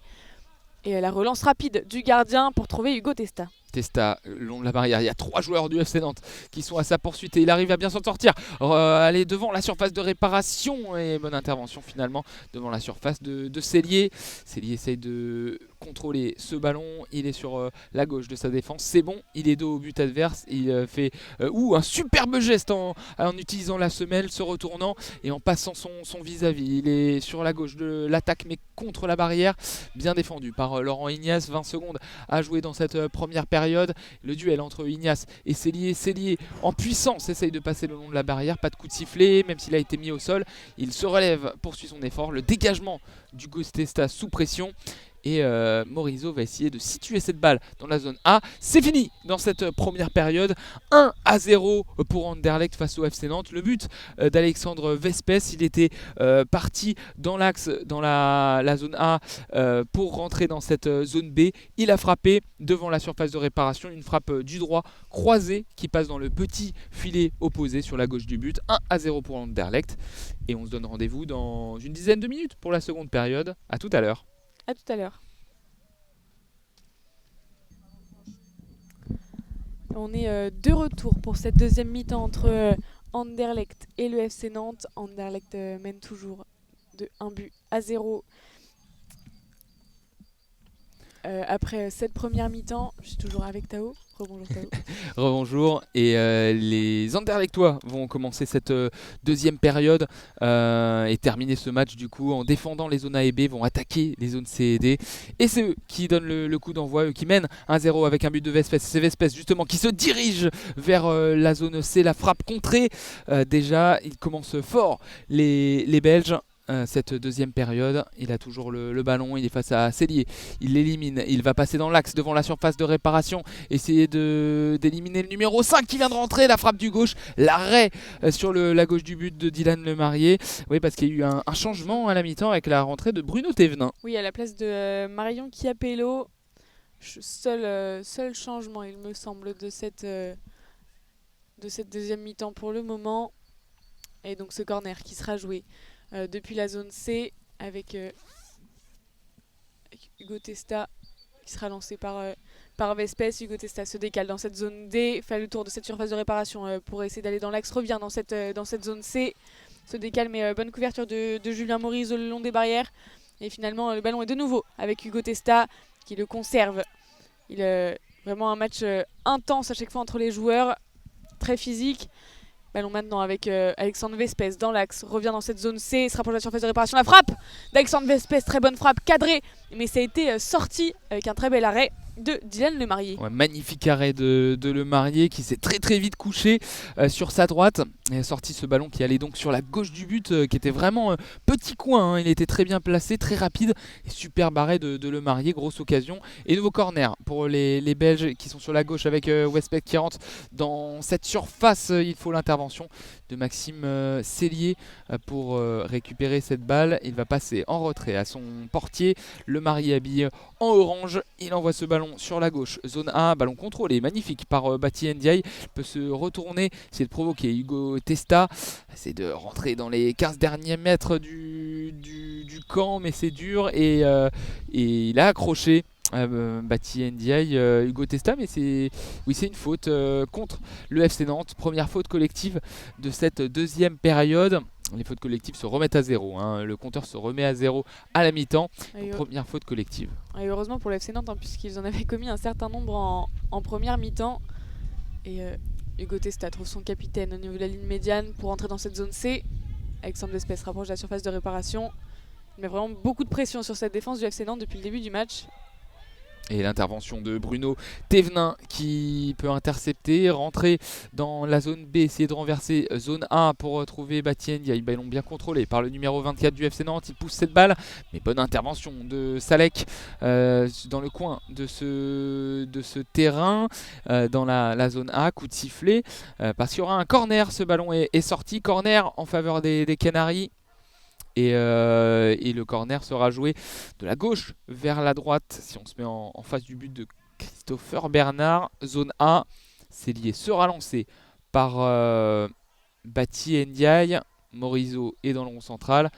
Et la relance rapide du gardien pour trouver Hugo Testa. Testa, le long de la barrière, il y a 3 joueurs du FC Nantes qui sont à sa poursuite et il arrive à bien s'en sortir, aller devant la surface de réparation et bonne intervention finalement devant la surface de Cellier. Cellier essaye de contrôler ce ballon, il est sur la gauche de sa défense, c'est bon, il est dos au but adverse, il fait un superbe geste en utilisant la semelle, se retournant et en passant son vis-à-vis. Il est sur la gauche de l'attaque mais contre la barrière, bien défendu par Laurent Ignace. 20 secondes à jouer dans cette première période. Le duel entre Ignace et Cellier. Cellier en puissance essaye de passer le long de la barrière, pas de coup de sifflet, même s'il a été mis au sol. Il se relève, poursuit son effort. Le dégagement du Testa sous pression. Et Morizot va essayer de situer cette balle dans la zone A. C'est fini dans cette première période. 1-0 pour Anderlecht face au FC Nantes. Le but d'Alexandre Vespes, il était parti dans l'axe, dans la zone A pour rentrer dans cette zone B. Il a frappé devant la surface de réparation. Une frappe du droit croisée qui passe dans le petit filet opposé sur la gauche du but. 1-0 pour Anderlecht. Et on se donne rendez-vous dans une dizaine de minutes pour la seconde période. À tout à l'heure. A tout à l'heure. On est de retour pour cette deuxième mi-temps entre Anderlecht et le FC Nantes. Anderlecht mène toujours de 1-0. après cette première mi-temps, je suis toujours avec Tao. Rebonjour Tao. Rebonjour. Et les Anderlechtois vont commencer cette deuxième période et terminer ce match du coup en défendant les zones A et B, vont attaquer les zones C et D. Et c'est eux qui donnent le coup d'envoi, eux qui mènent 1-0 avec un but de Vespes. C'est Vespes justement qui se dirige vers la zone C, la frappe contrée. Déjà, ils commencent fort les Belges. Cette deuxième période, il a toujours le ballon, il est face à Cellier, il l'élimine, il va passer dans l'axe devant la surface de réparation, essayer d'éliminer le numéro 5 qui vient de rentrer, la frappe du gauche, l'arrêt sur la gauche du but de Dylan Lemarrier. Oui, parce qu'il y a eu un changement à la mi-temps avec la rentrée de Bruno Thévenin. Oui, à la place de Marion Chiapello, seul changement il me semble de cette deuxième mi-temps pour le moment. Et donc ce corner qui sera joué depuis la zone C avec Hugo Testa qui sera lancé par Vespes. Hugo Testa se décale dans cette zone D, fait le tour de cette surface de réparation pour essayer d'aller dans l'axe, revient dans cette zone C, se décale mais bonne couverture de Julien Maurice le long des barrières. Et finalement le ballon est de nouveau avec Hugo Testa qui le conserve. Vraiment un match intense à chaque fois entre les joueurs, très physique. Ballon maintenant avec Alexandre Vespes dans l'axe, revient dans cette zone C, se rapproche de la surface de réparation, la frappe d'Alexandre Vespes, très bonne frappe, cadrée, mais ça a été sorti avec un très bel arrêt de Dylan Lemarrier. Ouais, magnifique arrêt de Lemarrier qui s'est très vite couché sur sa droite et a sorti ce ballon qui allait donc sur la gauche du but qui était vraiment petit coin, hein. Il était très bien placé, très rapide et superbe arrêt de Lemarrier, grosse occasion. Et nouveau corner pour les Belges qui sont sur la gauche avec Westbeck qui rentre dans cette surface. Il faut l'intervention de Maxime Cellier pour récupérer cette balle. Il va passer en retrait à son portier. Lemarrier habillé en orange, il envoie ce ballon sur la gauche, zone A, ballon contrôlé, magnifique par Bati Ndiaye, il peut se retourner, essayer de provoquer Hugo Testa, essayer de rentrer dans les 15 derniers mètres du camp, mais c'est dur et il a accroché. Bati Ndiaye, Hugo Testa, mais c'est une faute contre le FC Nantes, première faute collective de cette deuxième période. Les fautes collectives se remettent à zéro, hein. Le compteur se remet à zéro à la mi-temps. Première faute collective. Et heureusement pour le FC Nantes, hein, puisqu'ils en avaient commis un certain nombre en première mi-temps. Et Hugo Testa trouve son capitaine au niveau de la ligne médiane pour entrer dans cette zone C. Alexandre Vespes rapproche de la surface de réparation. Il met vraiment beaucoup de pression sur cette défense du FC Nantes depuis le début du match. Et l'intervention de Bruno Thévenin qui peut intercepter, rentrer dans la zone B, essayer de renverser zone A pour trouver Bati Ndiaye. Ballon bien contrôlé par le numéro 24 du FC Nantes, il pousse cette balle, mais bonne intervention de Salek dans le coin de ce terrain, dans la zone A, coup de sifflet, parce qu'il y aura un corner, ce ballon est sorti, corner en faveur des Canaries. Et le corner sera joué de la gauche vers la droite si on se met en face du but de Christopher Bernard. Zone A, Cellier sera lancé par Bati Ndiaye. Morisot est dans le rond central.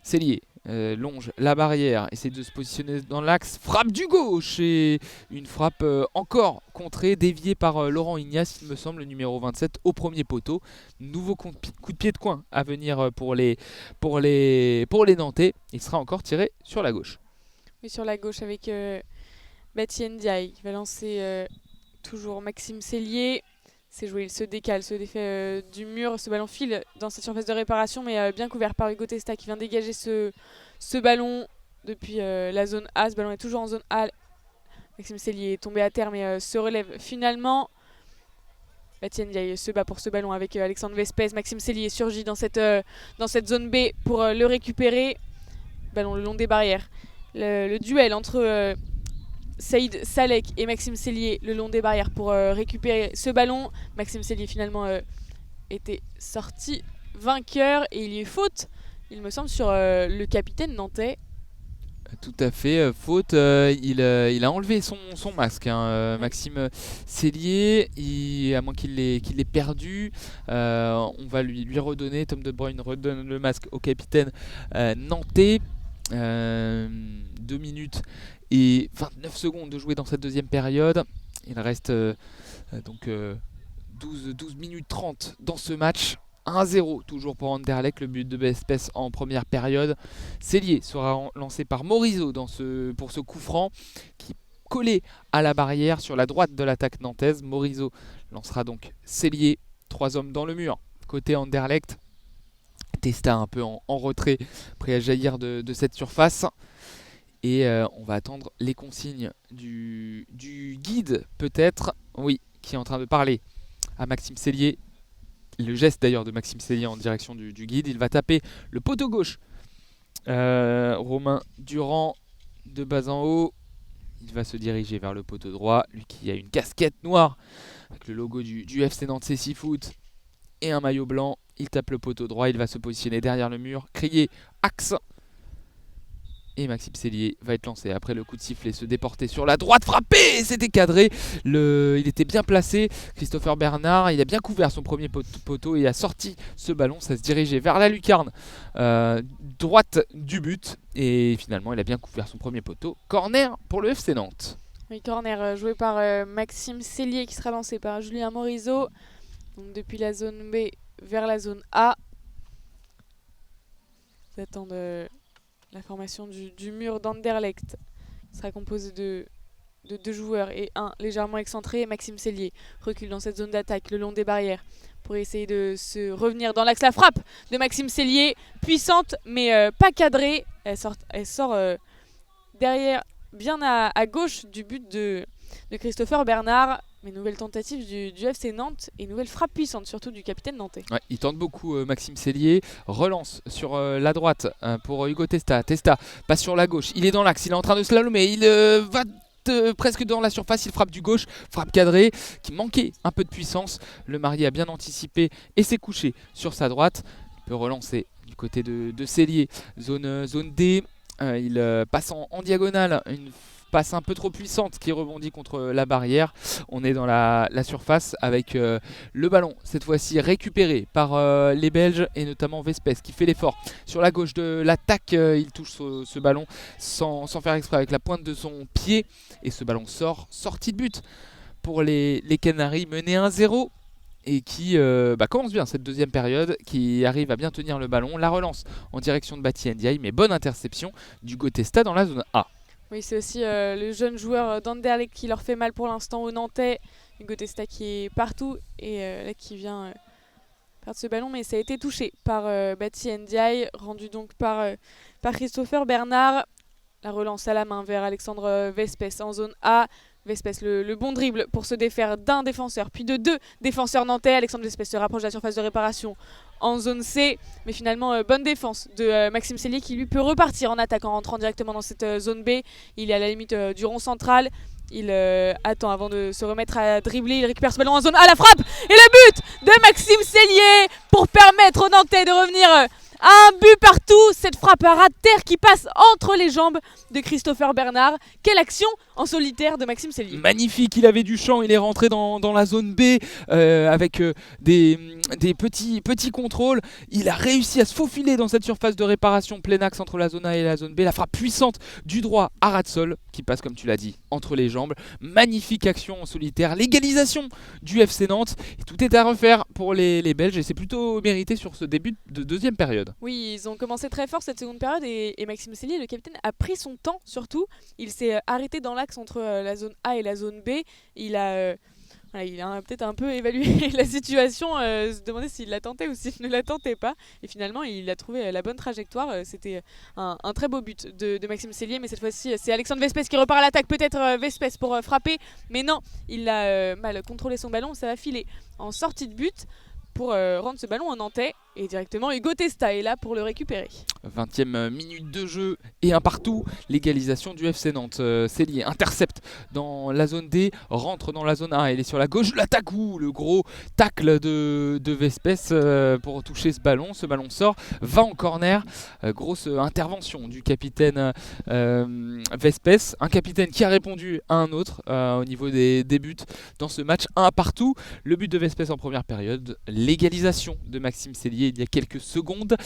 Cellier longe la barrière, essaie de se positionner dans l'axe, frappe du gauche et une frappe encore contrée, déviée par Laurent Ignace, il me semble, le numéro 27 au premier poteau. Nouveau coup de pied de coin à venir pour les Nantais. Il sera encore tiré sur la gauche. Oui, sur la gauche avec Bati Ndiaye qui va lancer toujours Maxime Cellier. C'est joué, il se décale, se défait du mur, ce ballon file dans cette surface de réparation, mais bien couvert par Hugo Testa qui vient dégager ce ballon depuis la zone A. Ce ballon est toujours en zone A. Maxime Cellier est tombé à terre mais se relève finalement. Bati Ndiaye se bat pour ce ballon avec Alexandre Vespes. Maxime Cellier surgit dans cette zone B pour le récupérer. Ballon le long des barrières. Le duel entre Saïd Salek et Maxime Cellier le long des barrières pour récupérer ce ballon. Maxime Cellier finalement était sorti vainqueur et il y a eu faute, il me semble, sur le capitaine nantais. Tout à fait, faute, il a enlevé son masque, hein, Maxime Cellier, à moins qu'il l'ait perdu, on va lui redonner, Tom De Bruyne redonne le masque au capitaine nantais. 2 minutes et 29 secondes de jouer dans cette deuxième période. Il reste donc 12 minutes 30 dans ce match. 1-0 toujours pour Anderlecht, le but de Vespes en première période. Cellier sera lancé par Morisot pour ce coup franc qui collé à la barrière sur la droite de l'attaque nantaise. Morisot lancera donc Cellier, 3 hommes dans le mur. Côté Anderlecht, Testa un peu en retrait, prêt à jaillir de cette surface. Et on va attendre les consignes du guide peut-être, oui, qui est en train de parler à Maxime Cellier. Le geste d'ailleurs de Maxime Cellier en direction du guide. Il va taper le poteau gauche. Romain Durand de bas en haut. Il va se diriger vers le poteau droit. Lui qui a une casquette noire avec le logo du FC Nantes CC Foot et un maillot blanc. Il tape le poteau droit. Il va se positionner derrière le mur. Crier axe. Et Maxime Cellier va être lancé après le coup de sifflet, se déporter sur la droite, frapper, c'était cadré, il était bien placé, Christopher Bernard, il a bien couvert son premier poteau et a sorti ce ballon, ça se dirigeait vers la lucarne droite du but et finalement il a bien couvert son premier poteau, corner pour le FC Nantes. Oui, corner joué par Maxime Cellier qui sera lancé par Julien Morisot, donc depuis la zone B vers la zone A. Ils attendent la formation du mur d'Anderlecht sera composée de 2 joueurs et un légèrement excentré. Maxime Cellier recule dans cette zone d'attaque le long des barrières pour essayer de se revenir dans l'axe. La frappe de Maxime Cellier, puissante mais pas cadrée. Elle sort derrière, bien à gauche du but de Christopher Bernard. Mais nouvelle tentative du FC Nantes et nouvelle frappe puissante surtout du capitaine nantais. Ouais, il tente beaucoup Maxime Cellier, relance sur la droite pour Hugo Testa. Testa passe sur la gauche, il est dans l'axe, il est en train de slalomer, il va presque dans la surface, il frappe du gauche, frappe cadrée qui manquait un peu de puissance. Le Marié a bien anticipé et s'est couché sur sa droite. Il peut relancer du côté de Cellier, zone D, il passe en diagonale, une passe un peu trop puissante qui rebondit contre la barrière. On est dans la surface avec le ballon, cette fois-ci récupéré par les Belges et notamment Vespes qui fait l'effort. Sur la gauche de l'attaque, il touche ce ballon sans faire exprès avec la pointe de son pied. Et ce ballon sortie de but pour les Canaries menés 1-0. Et qui commence bien cette deuxième période, qui arrive à bien tenir le ballon. La relance en direction de Bati Ndiaye, mais bonne interception d'Hugo Testa dans la zone A. Oui, c'est aussi le jeune joueur d'Anderlecht qui leur fait mal pour l'instant au Nantais. Hugo Testa qui est partout et là qui vient perdre ce ballon. Mais ça a été touché par Bati Ndiaye, rendu donc par Christopher Bernard. La relance à la main vers Alexandre Vespes en zone A. Vespes le bon dribble pour se défaire d'un défenseur, puis de 2 défenseurs nantais. Alexandre Vespes se rapproche de la surface de réparation en zone C. Mais finalement, bonne défense de Maxime Cellier qui lui peut repartir en attaque en rentrant directement dans cette zone B. Il est à la limite du rond central. Il attend avant de se remettre à dribbler. Il récupère ce ballon en zone A. La frappe et le but de Maxime Cellier pour permettre aux Nantais de revenir un but partout. Cette frappe à ras de terre qui passe entre les jambes de Christopher Bernard. Quelle action en solitaire de Maxime Cellier. Magnifique, il avait du champ, il est rentré dans la zone B avec des petits contrôles. Il a réussi à se faufiler dans cette surface de réparation plein axe entre la zone A et la zone B. La frappe puissante du droit à ras de sol qui passe, comme tu l'as dit, entre les jambes. Magnifique action en solitaire, l'égalisation du FC Nantes. Et tout est à refaire pour les Belges et c'est plutôt mérité sur ce début de deuxième période. Oui, ils ont commencé très fort cette seconde période et Maxime Cellier, le capitaine, a pris son temps surtout. Il s'est arrêté dans l'axe entre la zone A et la zone B. Il a peut-être un peu évalué la situation, se demander s'il la tentait ou s'il ne la tentait pas. Et finalement, il a trouvé la bonne trajectoire. C'était un très beau but de Maxime Cellier. Mais cette fois-ci, c'est Alexandre Vespes qui repart à l'attaque. Peut-être Vespes pour frapper. Mais non, il a mal contrôlé son ballon. Ça va filer en sortie de but pour rendre ce ballon en Nantais. Et directement, Hugo Testa est là pour le récupérer. 20e minute de jeu et un partout. L'égalisation du FC Nantes. Cellier intercepte dans la zone D, rentre dans la zone A. Il est sur la gauche. L'attaque, le gros tacle de Vespes pour toucher ce ballon. Ce ballon sort, va en corner. Grosse intervention du capitaine Vespes. Un capitaine qui a répondu à un autre au niveau des buts dans ce match. Un partout. Le but de Vespes en première période. L'égalisation de Maxime Cellier. Cellier il y a quelques secondes.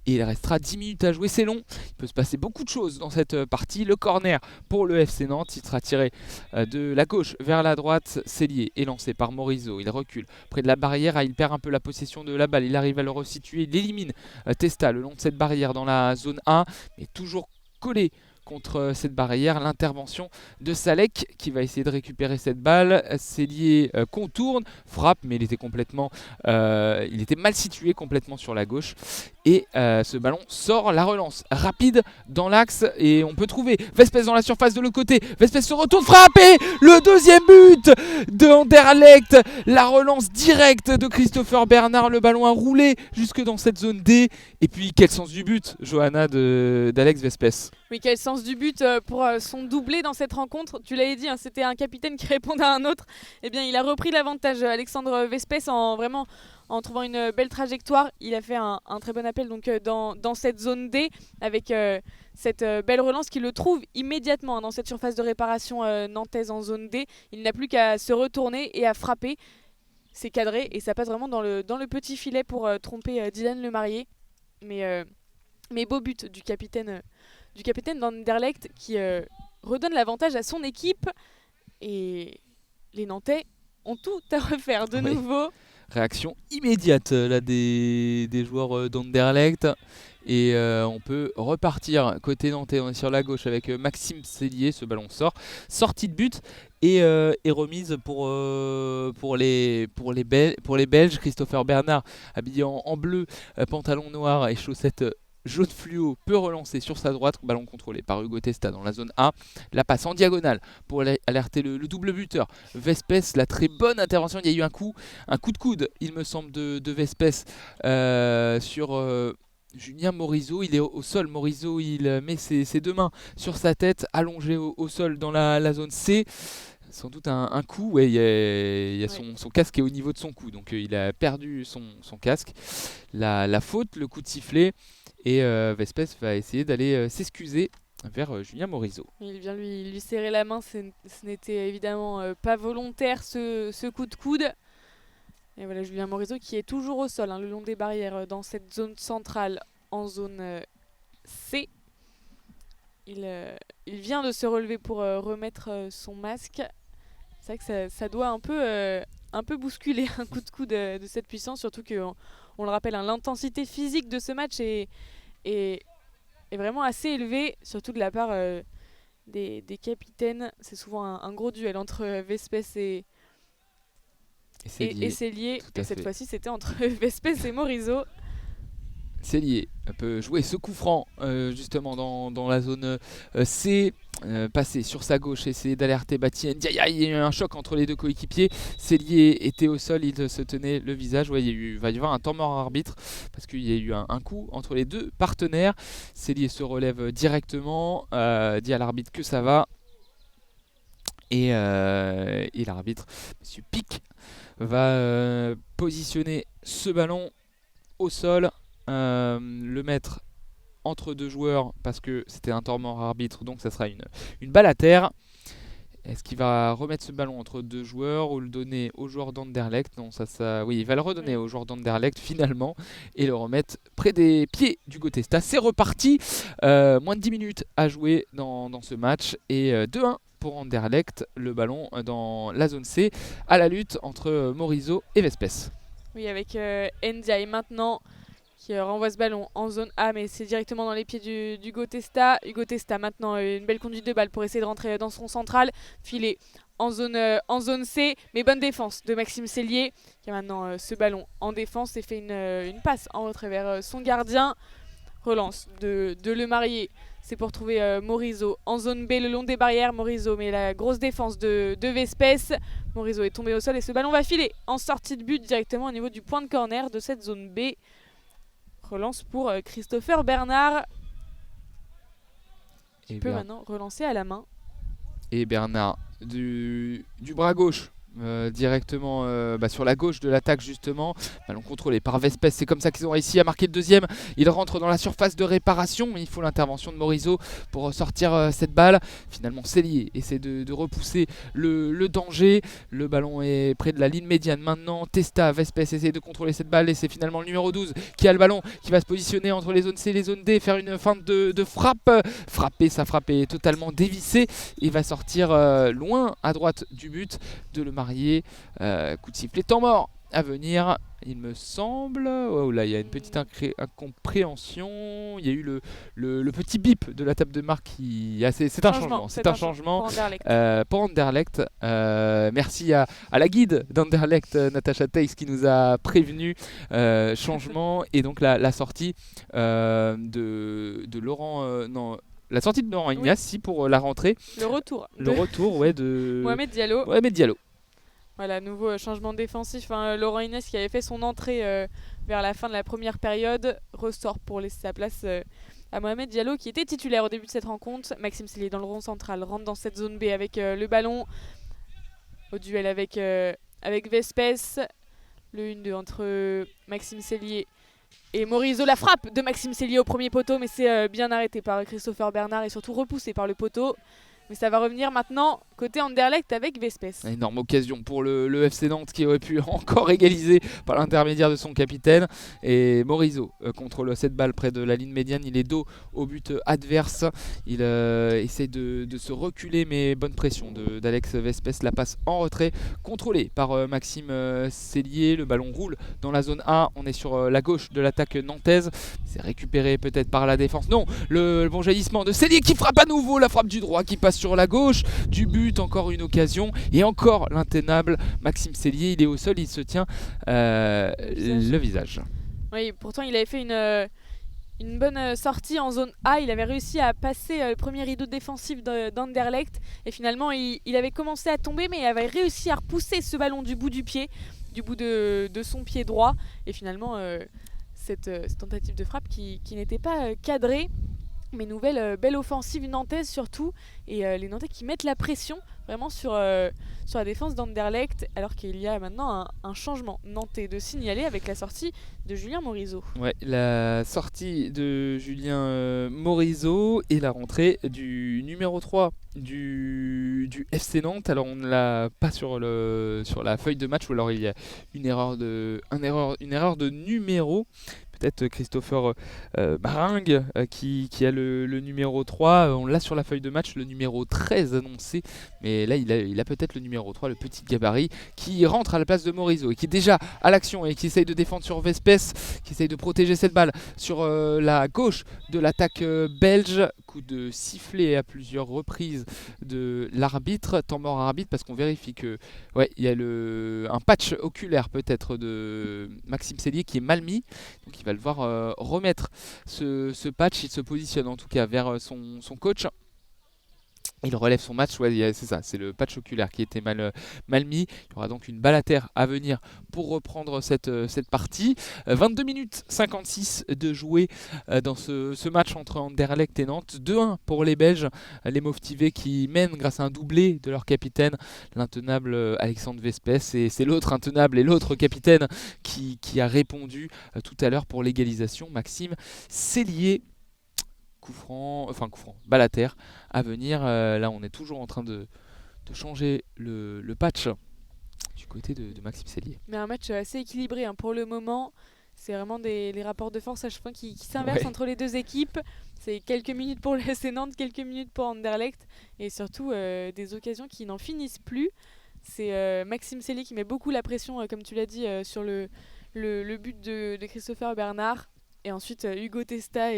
Et il restera 10 minutes à jouer, c'est long. Il peut se passer beaucoup de choses dans cette partie. Le corner pour le FC Nantes, il sera tiré de la gauche vers la droite. Cellier est lancé par Morizot, il recule près de la barrière, il perd un peu la possession de la balle, il arrive à le resituer, il élimine Testa le long de cette barrière dans la zone A, mais toujours collé contre cette barrière. L'intervention de Salek qui va essayer de récupérer cette balle. Cellier contourne, frappe, mais il était mal situé complètement sur la gauche. Et ce ballon sort, la relance rapide dans l'axe et on peut trouver Vespes dans la surface de l'autre côté. Vespes se retourne, frapper le deuxième but de Anderlecht. La relance directe de Christopher Bernard, le ballon a roulé jusque dans cette zone D. Et puis quel sens du but, Johanna, d'Alex Vespes. Oui, quel sens du but pour son doublé dans cette rencontre. Tu l'avais dit, hein, c'était un capitaine qui répondait à un autre. Eh bien, il a repris l'avantage, Alexandre Vespes, en trouvant une belle trajectoire. Il a fait un très bon appel donc, dans cette zone D avec cette belle relance qui le trouve immédiatement dans cette surface de réparation nantaise en zone D. Il n'a plus qu'à se retourner et à frapper. C'est cadré et ça passe vraiment dans le petit filet pour tromper Dylan Lemarié. Mais beau but du capitaine d'Anderlecht qui redonne l'avantage à son équipe. Et les Nantais ont tout à refaire de nouveau. Réaction immédiate là des joueurs d'Anderlecht. Et on peut repartir côté nantais. On est sur la gauche avec Maxime Cellier. Ce ballon sort. Sortie de but et remise pour les Belges. Christopher Bernard habillé en bleu, pantalon noir et chaussettes jaune fluo, peut relancer sur sa droite, ballon contrôlé par Hugo Testa dans la zone A. La passe en diagonale pour alerter le double buteur. Vespes, la très bonne intervention. Il y a eu un coup de coude, il me semble, de Vespes sur Julien Morizot. Il est au sol. Morizot, il met ses deux mains sur sa tête, allongé au sol dans la zone C. Sans doute un coup, ouais, il y a son casque est au niveau de son cou, donc il a perdu son casque. La faute, le coup de sifflet, et Vespes va essayer d'aller s'excuser vers Julien Morizot. Il vient lui serrer la main, ce n'était évidemment pas volontaire ce coup de coude. Et voilà Julien Morizot qui est toujours au sol, le long des barrières dans cette zone centrale en zone C. Il vient de se relever pour remettre son masque. C'est vrai que ça doit un peu bousculer un coup de coude de cette puissance, surtout qu'on le rappelle, l'intensité physique de ce match est vraiment assez élevée, surtout de la part des capitaines. C'est souvent un gros duel entre Vespes et Cellier. Et cette fois-ci, c'était entre Vespes et Morizot. Cellier peut jouer ce coup franc justement dans la zone C, passer sur sa gauche, essayer d'alerter Bati Ndiaye. Il y a eu un choc entre les deux coéquipiers. Cellier était au sol, il se tenait le visage. Ouais, il va y avoir un temps mort arbitre parce qu'il y a eu un coup entre les deux partenaires. Cellier se relève directement, dit à l'arbitre que ça va. Et l'arbitre, M. Pic, va positionner ce ballon au sol. Le mettre entre deux joueurs parce que c'était un temps mort arbitre, donc ça sera une balle à terre. Est-ce qu'il va remettre ce ballon entre deux joueurs ou le donner aux joueurs d'Anderlecht? Non, oui, il va le redonner aux joueurs d'Anderlecht finalement et le remettre près des pieds du Testa. C'est reparti, moins de 10 minutes à jouer dans ce match et 2-1 pour Anderlecht. Le ballon dans la zone C à la lutte entre Morizot et Vespes. Oui, avec Ndiaye maintenant qui renvoie ce ballon en zone A, mais c'est directement dans les pieds d'Hugo Testa. Hugo Testa maintenant une belle conduite de balle pour essayer de rentrer dans son central, filer en zone C, mais bonne défense de Maxime Cellier qui a maintenant ce ballon en défense et fait une passe en retrait vers son gardien. Relance de Lemarié, c'est pour trouver Morizot en zone B le long des barrières. Morizot mais la grosse défense de Vespes. Morizot est tombé au sol et ce ballon va filer en sortie de but directement au niveau du point de corner de cette zone B. Relance pour Christopher Bernard qui peut maintenant relancer à la main. Et Bernard du bras gauche directement sur la gauche de l'attaque justement. Ballon contrôlé par Vespes, c'est comme ça qu'ils ont réussi à marquer le deuxième. Il rentre dans la surface de réparation, mais il faut l'intervention de Morisot pour sortir cette balle. Finalement Cellier essaie de repousser le danger. Le ballon est près de la ligne médiane maintenant. Testa, Vespes essaie de contrôler cette balle et c'est finalement le numéro 12 qui a le ballon, qui va se positionner entre les zones C et les zones D, faire une feinte de frappe. Sa frappe est totalement dévissée et va sortir loin à droite du but de Le Marié. Coup de sifflet, temps mort à venir, il me semble. Oh là, il y a une petite incompréhension. Il y a eu le petit bip de la table de marque qui. C'est un changement. C'est un changement pour Anderlecht. Merci à la guide d'Anderlecht, Natacha Teix, qui nous a prévenu changement. Et donc la sortie de Laurent. Non. La sortie de Laurent Ignace, pour la rentrée. Le retour. De Mohamed Diallo. Mohamed Diallo. Voilà, nouveau changement défensif. Laurent Inès qui avait fait son entrée vers la fin de la première période ressort pour laisser sa place à Mohamed Diallo qui était titulaire au début de cette rencontre. Maxime Cellier dans le rond central rentre dans cette zone B avec le ballon au duel avec Vespes. Le 1-2 entre Maxime Cellier et Morisot. La frappe de Maxime Cellier au premier poteau, mais c'est bien arrêté par Christopher Bernard et surtout repoussé par le poteau. Mais ça va revenir maintenant côté Anderlecht avec Vespes. Énorme occasion pour le FC Nantes qui aurait pu encore égaliser par l'intermédiaire de son capitaine. Et Morisot contrôle cette balle près de la ligne médiane. Il est dos au but adverse. Il essaie de se reculer, mais bonne pression d'Alex Vespes. La passe en retrait, contrôlée par Maxime Cellier. Le ballon roule dans la zone A. On est sur la gauche de l'attaque nantaise. C'est récupéré peut-être par la défense. Non, le bon jaillissement de Cellier qui frappe à nouveau. La frappe du droit qui passe sur la gauche du but, encore une occasion et encore l'intenable Maxime Cellier. Il est au sol, il se tient le visage. Oui, pourtant il avait fait une bonne sortie en zone A. Il avait réussi à passer le premier rideau défensif d'Anderlecht et finalement il avait commencé à tomber, mais il avait réussi à repousser ce ballon du bout du pied, du bout de son pied droit, et finalement cette tentative de frappe qui n'était pas cadrée. Mais nouvelle belle offensive nantaise surtout, et les Nantais qui mettent la pression vraiment sur la défense d'Anderlecht, alors qu'il y a maintenant un changement nantais de signaler avec la sortie de Julien Morisot. Ouais, la sortie de Julien Morisot et la rentrée du numéro 3 du FC Nantes. Alors on ne l'a pas sur la feuille de match, ou alors il y a une erreur de numéro. Peut-être Christopher Maringue qui a le numéro 3. On l'a sur la feuille de match, le numéro 13 annoncé. Mais là, il a peut-être le numéro 3, le petit gabarit, qui rentre à la place de Morisot et qui est déjà à l'action et qui essaye de défendre sur Vespes, qui essaye de protéger cette balle sur la gauche de l'attaque belge. Coup de sifflet à plusieurs reprises de l'arbitre. Temps mort à arbitre parce qu'on vérifie que il y a un patch oculaire peut-être de Maxime Cellier qui est mal mis. Donc il va devoir remettre ce patch. Il se positionne en tout cas vers son coach. Il relève son match, c'est ça, c'est le patch oculaire qui était mal mis. Il y aura donc une balle à terre à venir pour reprendre cette partie. 22 minutes 56 de jouer dans ce match entre Anderlecht et Nantes. 2-1 pour les Belges, les Mauvetivés qui mènent grâce à un doublé de leur capitaine, l'intenable Alexandre Vespes. Et c'est l'autre intenable et l'autre capitaine qui a répondu tout à l'heure pour l'égalisation, Maxime Cellier. Coup franc, balle à terre à venir. Là, on est toujours en train de changer le patch du côté de Maxime Cellier. Mais un match assez équilibré pour le moment. C'est vraiment les rapports de force à chaque fois qui s'inversent entre les deux équipes. C'est quelques minutes pour le FC Nantes, quelques minutes pour Anderlecht, et surtout des occasions qui n'en finissent plus. C'est Maxime Cellier qui met beaucoup la pression, comme tu l'as dit, sur le but de Christopher Bernard. Et ensuite, Hugo Testa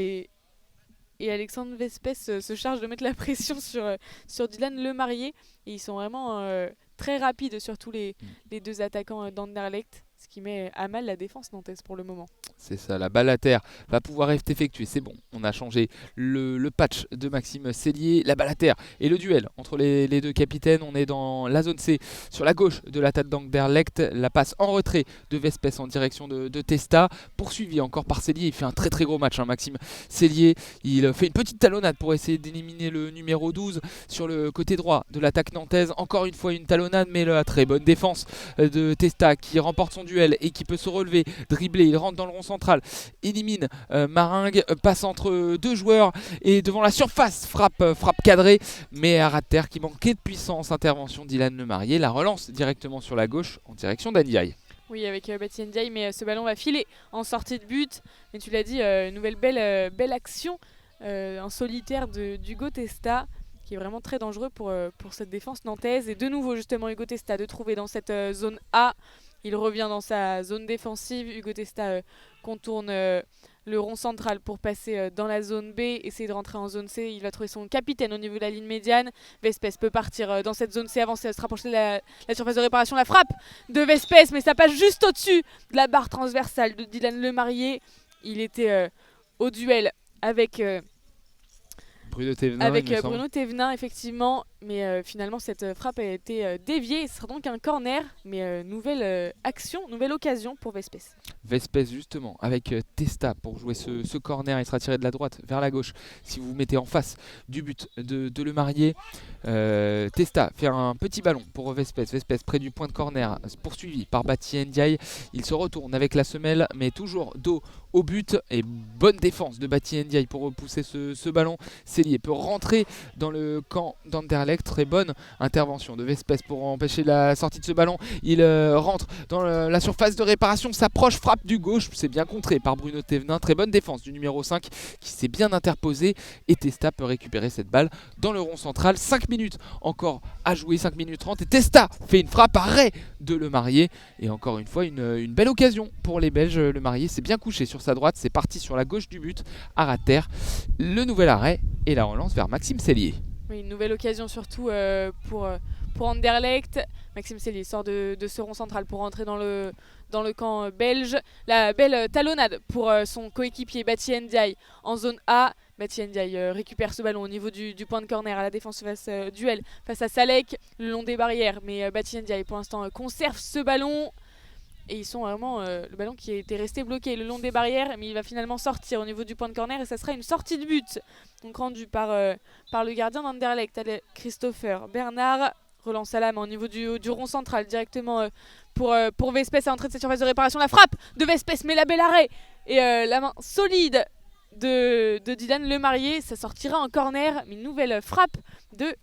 et Alexandre Vespes se charge de mettre la pression sur Dylan Le Marié. Et ils sont vraiment très rapides, surtout les deux attaquants d'Anderlecht. ce qui met à mal la défense nantaise pour le moment. C'est ça, la balle à terre va pouvoir être effectuée. C'est bon, on a changé le patch de Maxime Cellier. La balle à terre et le duel entre les deux capitaines. On est dans la zone C sur la gauche de l'attaque d'Anderlecht. La passe en retrait de Vespes en direction de Testa. Poursuivi encore par Cellier. Il fait un très très gros match, hein, Maxime Cellier. Il fait une petite talonnade pour essayer d'éliminer le numéro 12 sur le côté droit de l'attaque nantaise. Encore une fois une talonnade, mais la très bonne défense de Testa qui remporte son duel et qui peut se relever, dribbler. Il rentre dans le rond central, élimine Maringue, passe entre deux joueurs et devant la surface, frappe cadrée, mais à ras de terre qui manquait de puissance. Intervention d'Ilan Lemarié, la relance directement sur la gauche en direction d'Andiaye. Oui, avec Bati Ndiaye, mais ce ballon va filer en sortie de but. Et tu l'as dit, une nouvelle belle action en solitaire d'Hugo Testa, qui est vraiment très dangereux pour cette défense nantaise. Et de nouveau, justement, Hugo Testa de trouver dans cette zone A. Il revient dans sa zone défensive. Hugo Testa contourne le rond central pour passer dans la zone B, essayer de rentrer en zone C. Il va trouver son capitaine au niveau de la ligne médiane. Vespes peut partir dans cette zone C, avancer, se rapprocher de la surface de réparation. La frappe de Vespes, mais ça passe juste au-dessus de la barre transversale de Dylan Lemarié. Il était au duel avec Bruno Thévenin, effectivement, mais finalement cette frappe a été déviée. Ce sera donc un corner, mais nouvelle occasion pour Vespes. Vespes justement avec Testa pour jouer ce corner. Il sera tiré de la droite vers la gauche si vous vous mettez en face du but de Lemarié. Testa fait un petit ballon pour Vespes. Vespes près du point de corner, poursuivi par Bati Ndiaye. Il se retourne avec la semelle, mais toujours dos au but. Et bonne défense de Bati Ndiaye pour repousser ce ballon. Cellier peut rentrer dans le camp d'Anderlecht. Très bonne intervention de Vespes pour empêcher la sortie de ce ballon. Il rentre dans la surface de réparation, s'approche, frappe du gauche. C'est bien contré par Bruno Thévenin. Très bonne défense du numéro 5 qui s'est bien interposé. Et Testa peut récupérer cette balle dans le rond central. 5 minutes encore à jouer, 5 minutes 30. Et Testa fait une frappe arrêt de Lemarié. Et encore une fois, une belle occasion pour les Belges. Lemarié s'est bien couché sur sa droite. C'est parti sur la gauche du but à ras de terre. Le nouvel arrêt et la relance vers Maxime Cellier. Oui, une nouvelle occasion surtout pour Anderlecht. Maxime Cellier sort de ce rond central pour rentrer dans le camp belge. La belle talonnade pour son coéquipier Bati Ndiaye en zone A. Bati Ndiaye récupère ce ballon au niveau du point de corner à la défense duel face à Salek le long des barrières. Mais Bati Ndiaye pour l'instant conserve ce ballon. Et ils sont vraiment le ballon qui était resté bloqué le long des barrières, mais il va finalement sortir au niveau du point de corner et ça sera une sortie de but. Donc rendue par le gardien d'Anderlecht, Christopher Bernard. Relance à la main au niveau du rond central directement pour Vespes à l'entrée de cette surface de réparation. La frappe de Vespes, mais la belle arrêt et la main solide de Dylan Lemarié. Ça sortira en corner, mais une nouvelle frappe de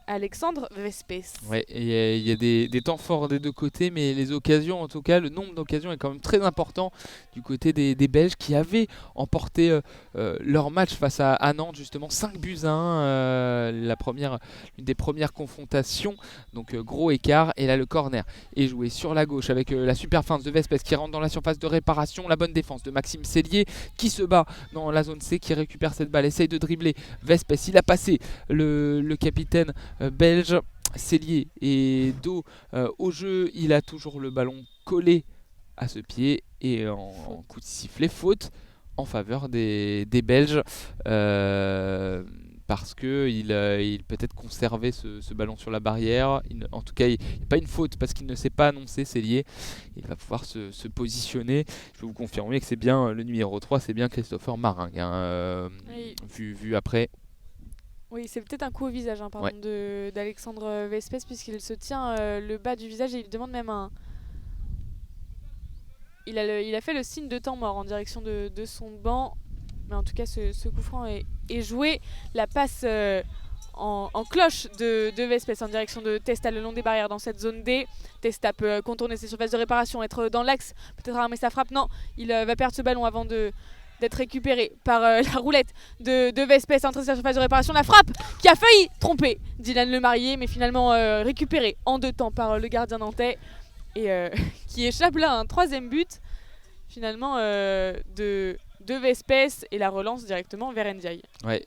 Alexandre Vespes. Ouais, il y a des temps forts des deux côtés, mais les occasions, en tout cas, le nombre d'occasions est quand même très important du côté des Belges qui avaient emporté leur match face à Nantes, justement 5 buts à 1, l'une des premières confrontations, donc gros écart. Et là, le corner est joué sur la gauche avec la super feinte de Vespes qui rentre dans la surface de réparation, la bonne défense de Maxime Cellier qui se bat dans la zone C, qui récupère cette balle, essaye de dribbler Vespes. Il a passé le capitaine belge. Cellier est dos au jeu, il a toujours le ballon collé à ce pied et en coup de sifflet, faute en faveur des Belges parce qu'il peut-être conservé ce ballon sur la barrière. En tout cas, il n'y a pas une faute parce qu'il ne s'est pas annoncé, Cellier. Il va pouvoir se positionner. Je peux vous confirmer que c'est bien le numéro 3, c'est bien Christopher Maringue, hein, Oui. vu après. Oui, c'est peut-être un coup au visage d'Alexandre Vespes puisqu'il se tient le bas du visage et il demande même il a fait le signe de temps mort en direction de son banc. Mais en tout cas, ce coup franc est joué. La passe en cloche de Vespes en direction de Testa le long des barrières dans cette zone D. Testa peut contourner ses surfaces de réparation, être dans l'axe, peut-être armer sa frappe. Non, il va perdre ce ballon avant d'être récupéré par la roulette de Vespes entre sa surface de réparation. La frappe qui a failli tromper Dylan Lemarié, mais finalement récupéré en 2 temps par le gardien nantais et qui échappe là à un 3e but finalement de de Vespes et la relance directement vers Ndiaye. Ouais,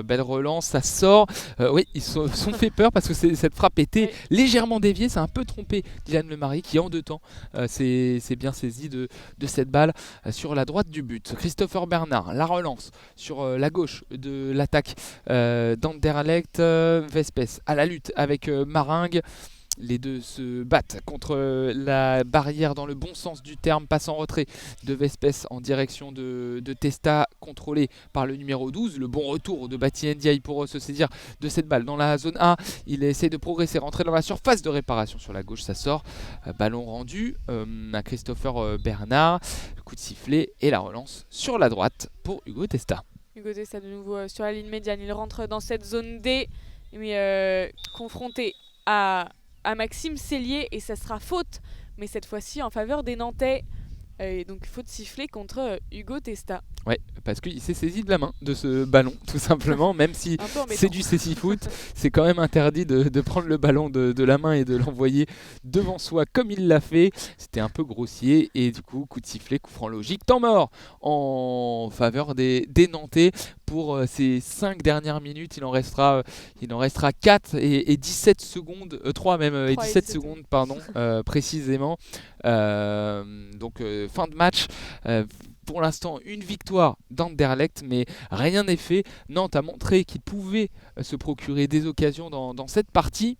belle relance, ça sort. Oui, ils se sont fait peur parce que cette frappe était Oui. légèrement déviée. Ça a un peu trompé Dylan Lemarie qui, en deux temps, s'est bien saisi de cette balle sur la droite du but. Christopher Bernard, la relance sur la gauche de l'attaque d'Anderlecht. Vespes à la lutte avec Maringue. Les deux se battent contre la barrière dans le bon sens du terme, passe en retrait de Vespes en direction de Testa, contrôlé par le numéro 12. Le bon retour de Bati Ndiaye pour se saisir de cette balle dans la zone A. Il essaie de progresser, rentrer dans la surface de réparation sur la gauche, ça sort. Ballon rendu à Christopher Bernard. Le coup de sifflet et la relance sur la droite pour Hugo Testa. Hugo Testa de nouveau sur la ligne médiane. Il rentre dans cette zone D, mais confronté à Maxime Cellier et ça sera faute, mais cette fois-ci en faveur des Nantais. Et donc faute sifflée contre Hugo Testa. Ouais, parce qu'il s'est saisi de la main de ce ballon, tout simplement, même si c'est du cécifoot, c'est quand même interdit de prendre le ballon de la main et de l'envoyer devant soi comme il l'a fait. C'était un peu grossier et du coup, coup de sifflet, coup franc logique, temps mort en faveur des Nantais. Pour ces 5 dernières minutes, il en restera 4 et 17 secondes, 3 même, et 17 secondes, pardon, précisément. Donc fin de match. Pour l'instant, une victoire d'Anderlecht, mais rien n'est fait. Nantes a montré qu'il pouvait se procurer des occasions dans cette partie.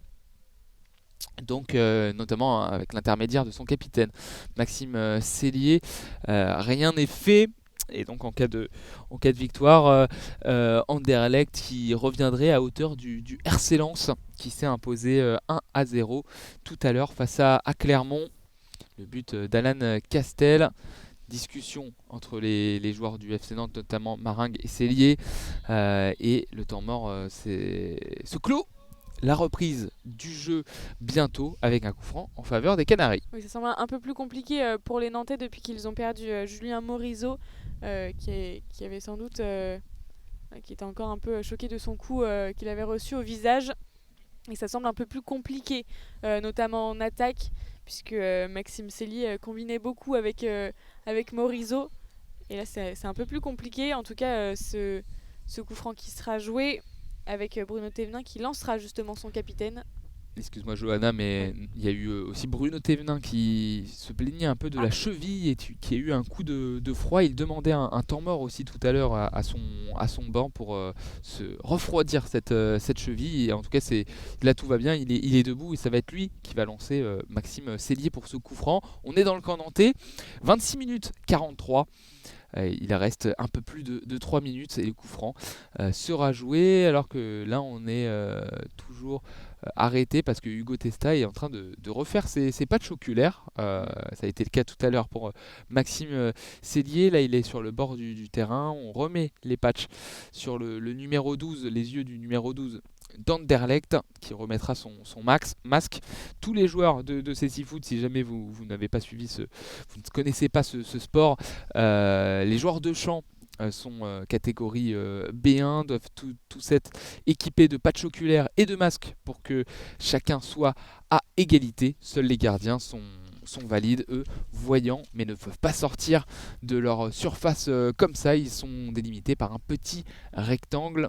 Donc, notamment avec l'intermédiaire de son capitaine, Maxime Cellier. Rien n'est fait. Et donc, en cas de victoire, Anderlecht qui reviendrait à hauteur du RC Lens, qui s'est imposé 1-0 tout à l'heure face à Clermont. Le but d'Alan Castel. Discussion entre les joueurs du FC Nantes, notamment Maringue et Cellier. Et le temps mort se clôt. La reprise du jeu bientôt avec un coup franc en faveur des Canaries. Oui, ça semble un peu plus compliqué pour les Nantais depuis qu'ils ont perdu Julien Morizot, qui avait sans doute, qui était encore un peu choqué de son coup qu'il avait reçu au visage. Et ça semble un peu plus compliqué, notamment en attaque, puisque Maxime Cellier combinait beaucoup avec Morizot. Et là, c'est un peu plus compliqué. En tout cas, ce coup franc qui sera joué avec Bruno Thévenin qui lancera justement son capitaine. Excuse-moi Johanna, mais il y a eu aussi Bruno Thévenin qui se plaignait un peu de la cheville et qui a eu un coup de froid. Il demandait un temps mort aussi tout à l'heure à son banc pour se refroidir cette cheville. Et en tout cas, là tout va bien, il est debout et ça va être lui qui va lancer Maxime Cellier pour ce coup franc. On est dans le camp nantais, 26 minutes 43. Il reste un peu plus de 3 minutes et le coup franc sera joué, alors que là on est toujours arrêté parce que Hugo Testa est en train de refaire ses patchs oculaires. Ça a été le cas tout à l'heure pour Maxime Cellier. Là il est sur le bord du terrain, on remet les patchs sur le numéro 12, les yeux du numéro 12 d'Anderlecht qui remettra son masque. Tous les joueurs de cécifoot, si jamais vous n'avez pas suivi vous ne connaissez pas ce sport, les joueurs de champ sont catégorie B1, doivent tous être équipés de patchs oculaires et de masques pour que chacun soit à égalité. Seuls les gardiens sont valides, eux, voyants, mais ne peuvent pas sortir de leur surface comme ça. Ils sont délimités par un petit rectangle.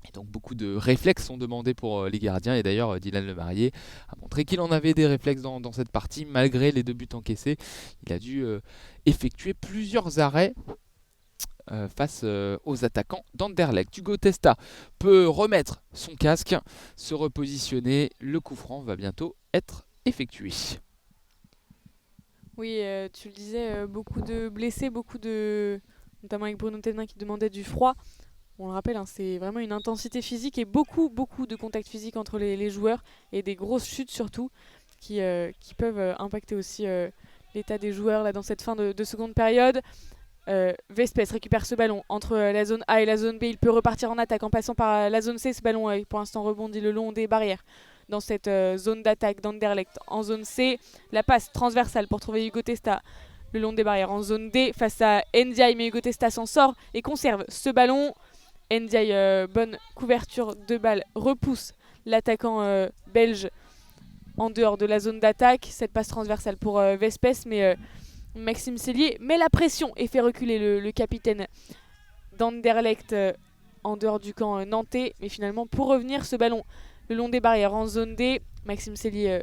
Et donc beaucoup de réflexes sont demandés pour les gardiens. Et d'ailleurs, Dylan Lemarie a montré qu'il en avait des réflexes dans cette partie. Malgré les 2 buts encaissés, il a dû effectuer plusieurs arrêts face aux attaquants d'Anderlecht. Hugo Testa peut remettre son casque, se repositionner. Le coup franc va bientôt être effectué. Oui, tu le disais, beaucoup de blessés, notamment avec Bruno Thévenin qui demandait du froid. On le rappelle, c'est vraiment une intensité physique et beaucoup de contact physique entre les joueurs et des grosses chutes surtout qui peuvent impacter aussi l'état des joueurs là, dans cette fin de seconde période. Vespes récupère ce ballon entre la zone A et la zone B. Il peut repartir en attaque en passant par la zone C. Ce ballon pour l'instant rebondit le long des barrières dans cette zone d'attaque d'Anderlecht. En zone C, la passe transversale pour trouver Hugo Testa le long des barrières. En zone D, face à Ndiaye, mais Hugo Testa s'en sort et conserve ce ballon. Ndiaye, bonne couverture de balle, repousse l'attaquant belge en dehors de la zone d'attaque. Cette passe transversale pour Vespes, mais Maxime Sellier met la pression et fait reculer le capitaine d'Anderlecht en dehors du camp nantais. Mais finalement, pour revenir, ce ballon le long des barrières en zone D, Maxime Sellier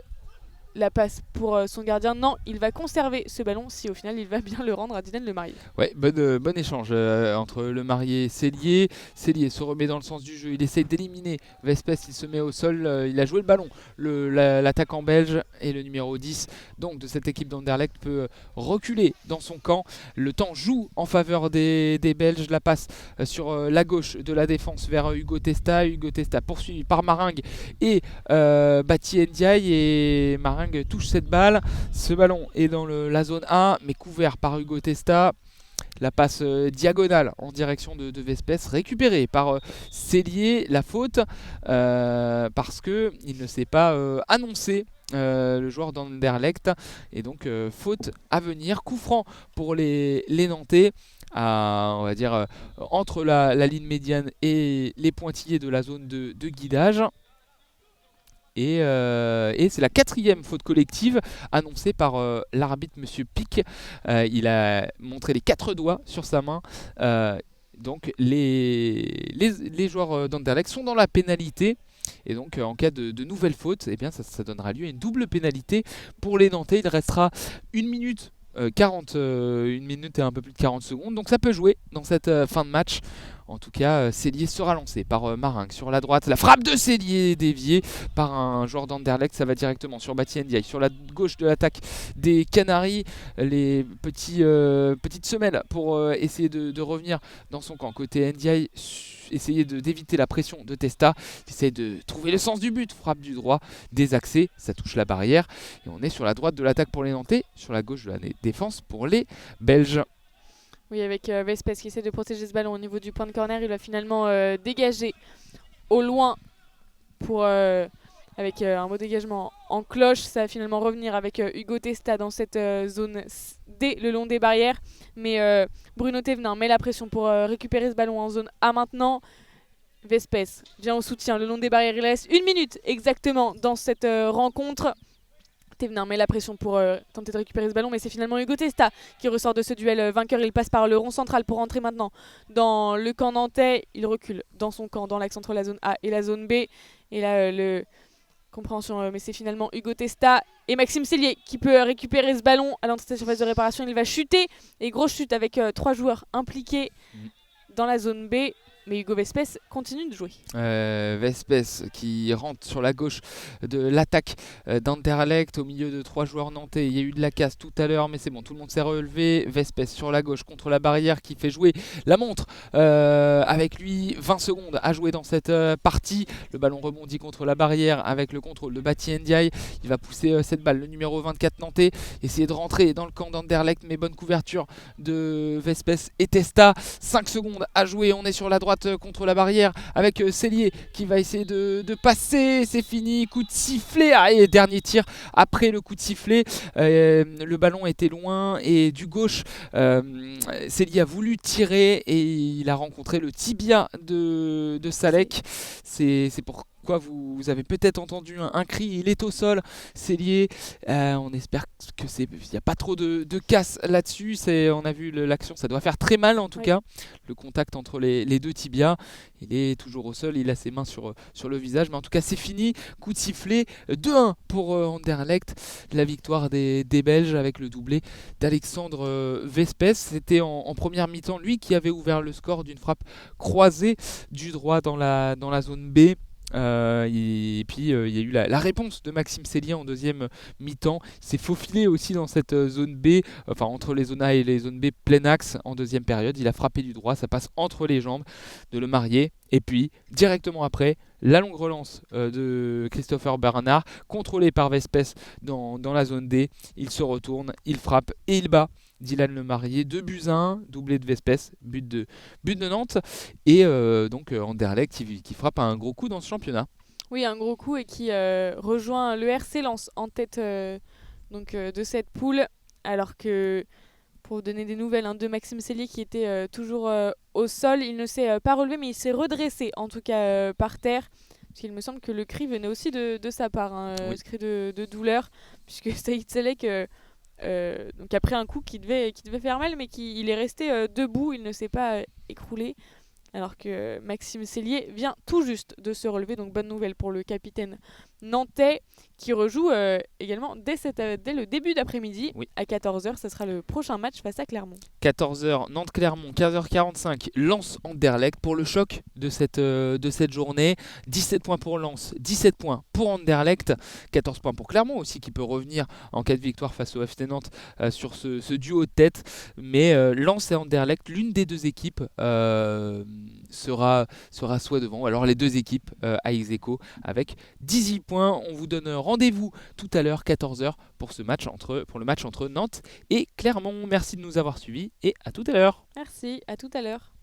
la passe pour son gardien. Non, il va conserver ce ballon si au final il va bien le rendre à Dylan Lemarié. Ouais, bon échange entre Lemarié et Sellier. Sellier se remet dans le sens du jeu, il essaie d'éliminer Vespes, il se met au sol, il a joué le ballon. L'attaquant belge et le numéro 10 donc, de cette équipe d'Anderlecht peut reculer dans son camp. Le temps joue en faveur des Belges, la passe sur la gauche de la défense vers Hugo Testa. Hugo Testa poursuivi par Maringue et Bati Ndiaye, et Maringue touche cette balle. Ce ballon est dans la zone A, mais couvert par Hugo Testa. La passe diagonale en direction de Vespes, récupérée par Sellier. La faute parce qu'il ne s'est pas annoncé. Le joueur d'Anderlecht, et donc faute à venir, coup franc pour les Nantais on va dire entre la ligne médiane et les pointillés de la zone de guidage. Et c'est la 4e faute collective annoncée par l'arbitre Monsieur Pic. Il a montré les 4 doigts sur sa main. Donc les joueurs d'Anderlecht sont dans la pénalité. Et donc en cas de nouvelle faute, eh bien, ça donnera lieu à une double pénalité pour les Nantais. Il restera 1 minute 1 minute et un peu plus de 40 secondes. Donc ça peut jouer dans cette fin de match. En tout cas, Sellier sera lancé par Maringue sur la droite. La frappe de Sellier déviée par un joueur d'Anderlecht. Ça va directement sur Bati Ndiaye. Sur la gauche de l'attaque des Canaries, les petites semelles pour essayer de revenir dans son camp. Côté Ndiaye, essayer d'éviter la pression de Testa. Il essaye de trouver le sens du but. Frappe du droit, désaxé. Ça touche la barrière. Et on est sur la droite de l'attaque pour les Nantais. Sur la gauche de la défense pour les Belges. Oui, avec Vespes qui essaie de protéger ce ballon au niveau du point de corner, il va finalement dégager au loin avec un beau dégagement en cloche. Ça va finalement revenir avec Hugo Testa dans cette zone D, le long des barrières. Mais Bruno Thévenin met la pression pour récupérer ce ballon en zone A maintenant. Vespes vient au soutien le long des barrières. Il reste 1 minute exactement dans cette rencontre. Thévenin met la pression pour tenter de récupérer ce ballon, mais c'est finalement Hugo Testa qui ressort de ce duel vainqueur. Il passe par le rond central pour entrer maintenant dans le camp nantais. Il recule dans son camp, dans l'axe entre la zone A et la zone B. Et là, compréhension, mais c'est finalement Hugo Testa et Maxime Sellier qui peut récupérer ce ballon à l'entrée de la surface de réparation. Il va chuter, et grosse chute avec 3 joueurs impliqués dans la zone B. Mais Hugo Vespes continue de jouer. Vespes qui rentre sur la gauche de l'attaque d'Anderlecht au milieu de 3 joueurs nantais. Il y a eu de la casse tout à l'heure, mais c'est bon, tout le monde s'est relevé. Vespes sur la gauche contre la barrière qui fait jouer la montre. Avec lui, 20 secondes à jouer dans cette partie. Le ballon rebondit contre la barrière avec le contrôle de Bati Ndiaye. Il va pousser cette balle, le numéro 24 nantais. Essayer de rentrer dans le camp d'Anderlecht, mais bonne couverture de Vespes et Testa. 5 secondes à jouer, on est sur la droite contre la barrière avec Sellier qui va essayer de passer. C'est fini, coup de sifflet. Et dernier tir après le coup de sifflet. Le ballon était loin et du gauche, Sellier a voulu tirer et il a rencontré le tibia de Salek. C'est pourquoi vous avez peut-être entendu un cri. Il est au sol, Sellier. On espère que il n'y a pas trop de casse là-dessus. On a vu l'action, ça doit faire très mal en tout cas. Le contact entre les deux tibias. Il est toujours au sol, il a ses mains sur le visage. Mais en tout cas, c'est fini. Coup de sifflet. 2-1 pour Anderlecht. La victoire des Belges avec le doublé d'Alexandre Vespes. C'était en première mi-temps, lui qui avait ouvert le score d'une frappe croisée du droit dans la zone B. Et puis il y a eu la réponse de Maxime Sellier en deuxième mi-temps. Il s'est faufilé aussi dans cette zone B, enfin entre les zones A et les zones B plein axe en deuxième période. Il a frappé du droit, ça passe entre les jambes de Lemarié. Et puis directement après, la longue relance de Christopher Bernard, contrôlé par Vespes dans la zone D. Il se retourne, il frappe et il bat Dylan Lemarié, 2-1, doublé de Vespes, but de Nantes. Et donc Anderlecht qui frappe un gros coup dans ce championnat. Oui, un gros coup et qui rejoint le RC Lens en tête de cette poule. Alors que, pour vous donner des nouvelles de Maxime Sellier qui était toujours au sol, il ne s'est pas relevé mais il s'est redressé en tout cas par terre. Parce qu'il me semble que le cri venait aussi de sa part, ce cri de douleur, puisque Saïd Selek Donc après un coup qui devait faire mal, mais il est resté debout, il ne s'est pas écroulé. Alors que Maxime Cellier vient tout juste de se relever, donc bonne nouvelle pour le capitaine nantais qui rejoue également dès le début d'après-midi. Oui. À 14h, ce sera le prochain match face à Clermont. 14h Nantes-Clermont, 15h45 Lens-Anderlecht pour le choc de cette journée. 17 points pour Lens, 17 points pour Anderlecht, 14 points pour Clermont aussi qui peut revenir en cas de victoire face au FC Nantes sur ce duo de tête. Mais Lens et Anderlecht, l'une des deux équipes sera soit devant. Alors les deux équipes à ex-aequo avec 18 points. On vous donne rendez-vous tout à l'heure 14h pour le match entre Nantes et Clermont. Merci de nous avoir suivis et à tout à l'heure. Merci, à tout à l'heure.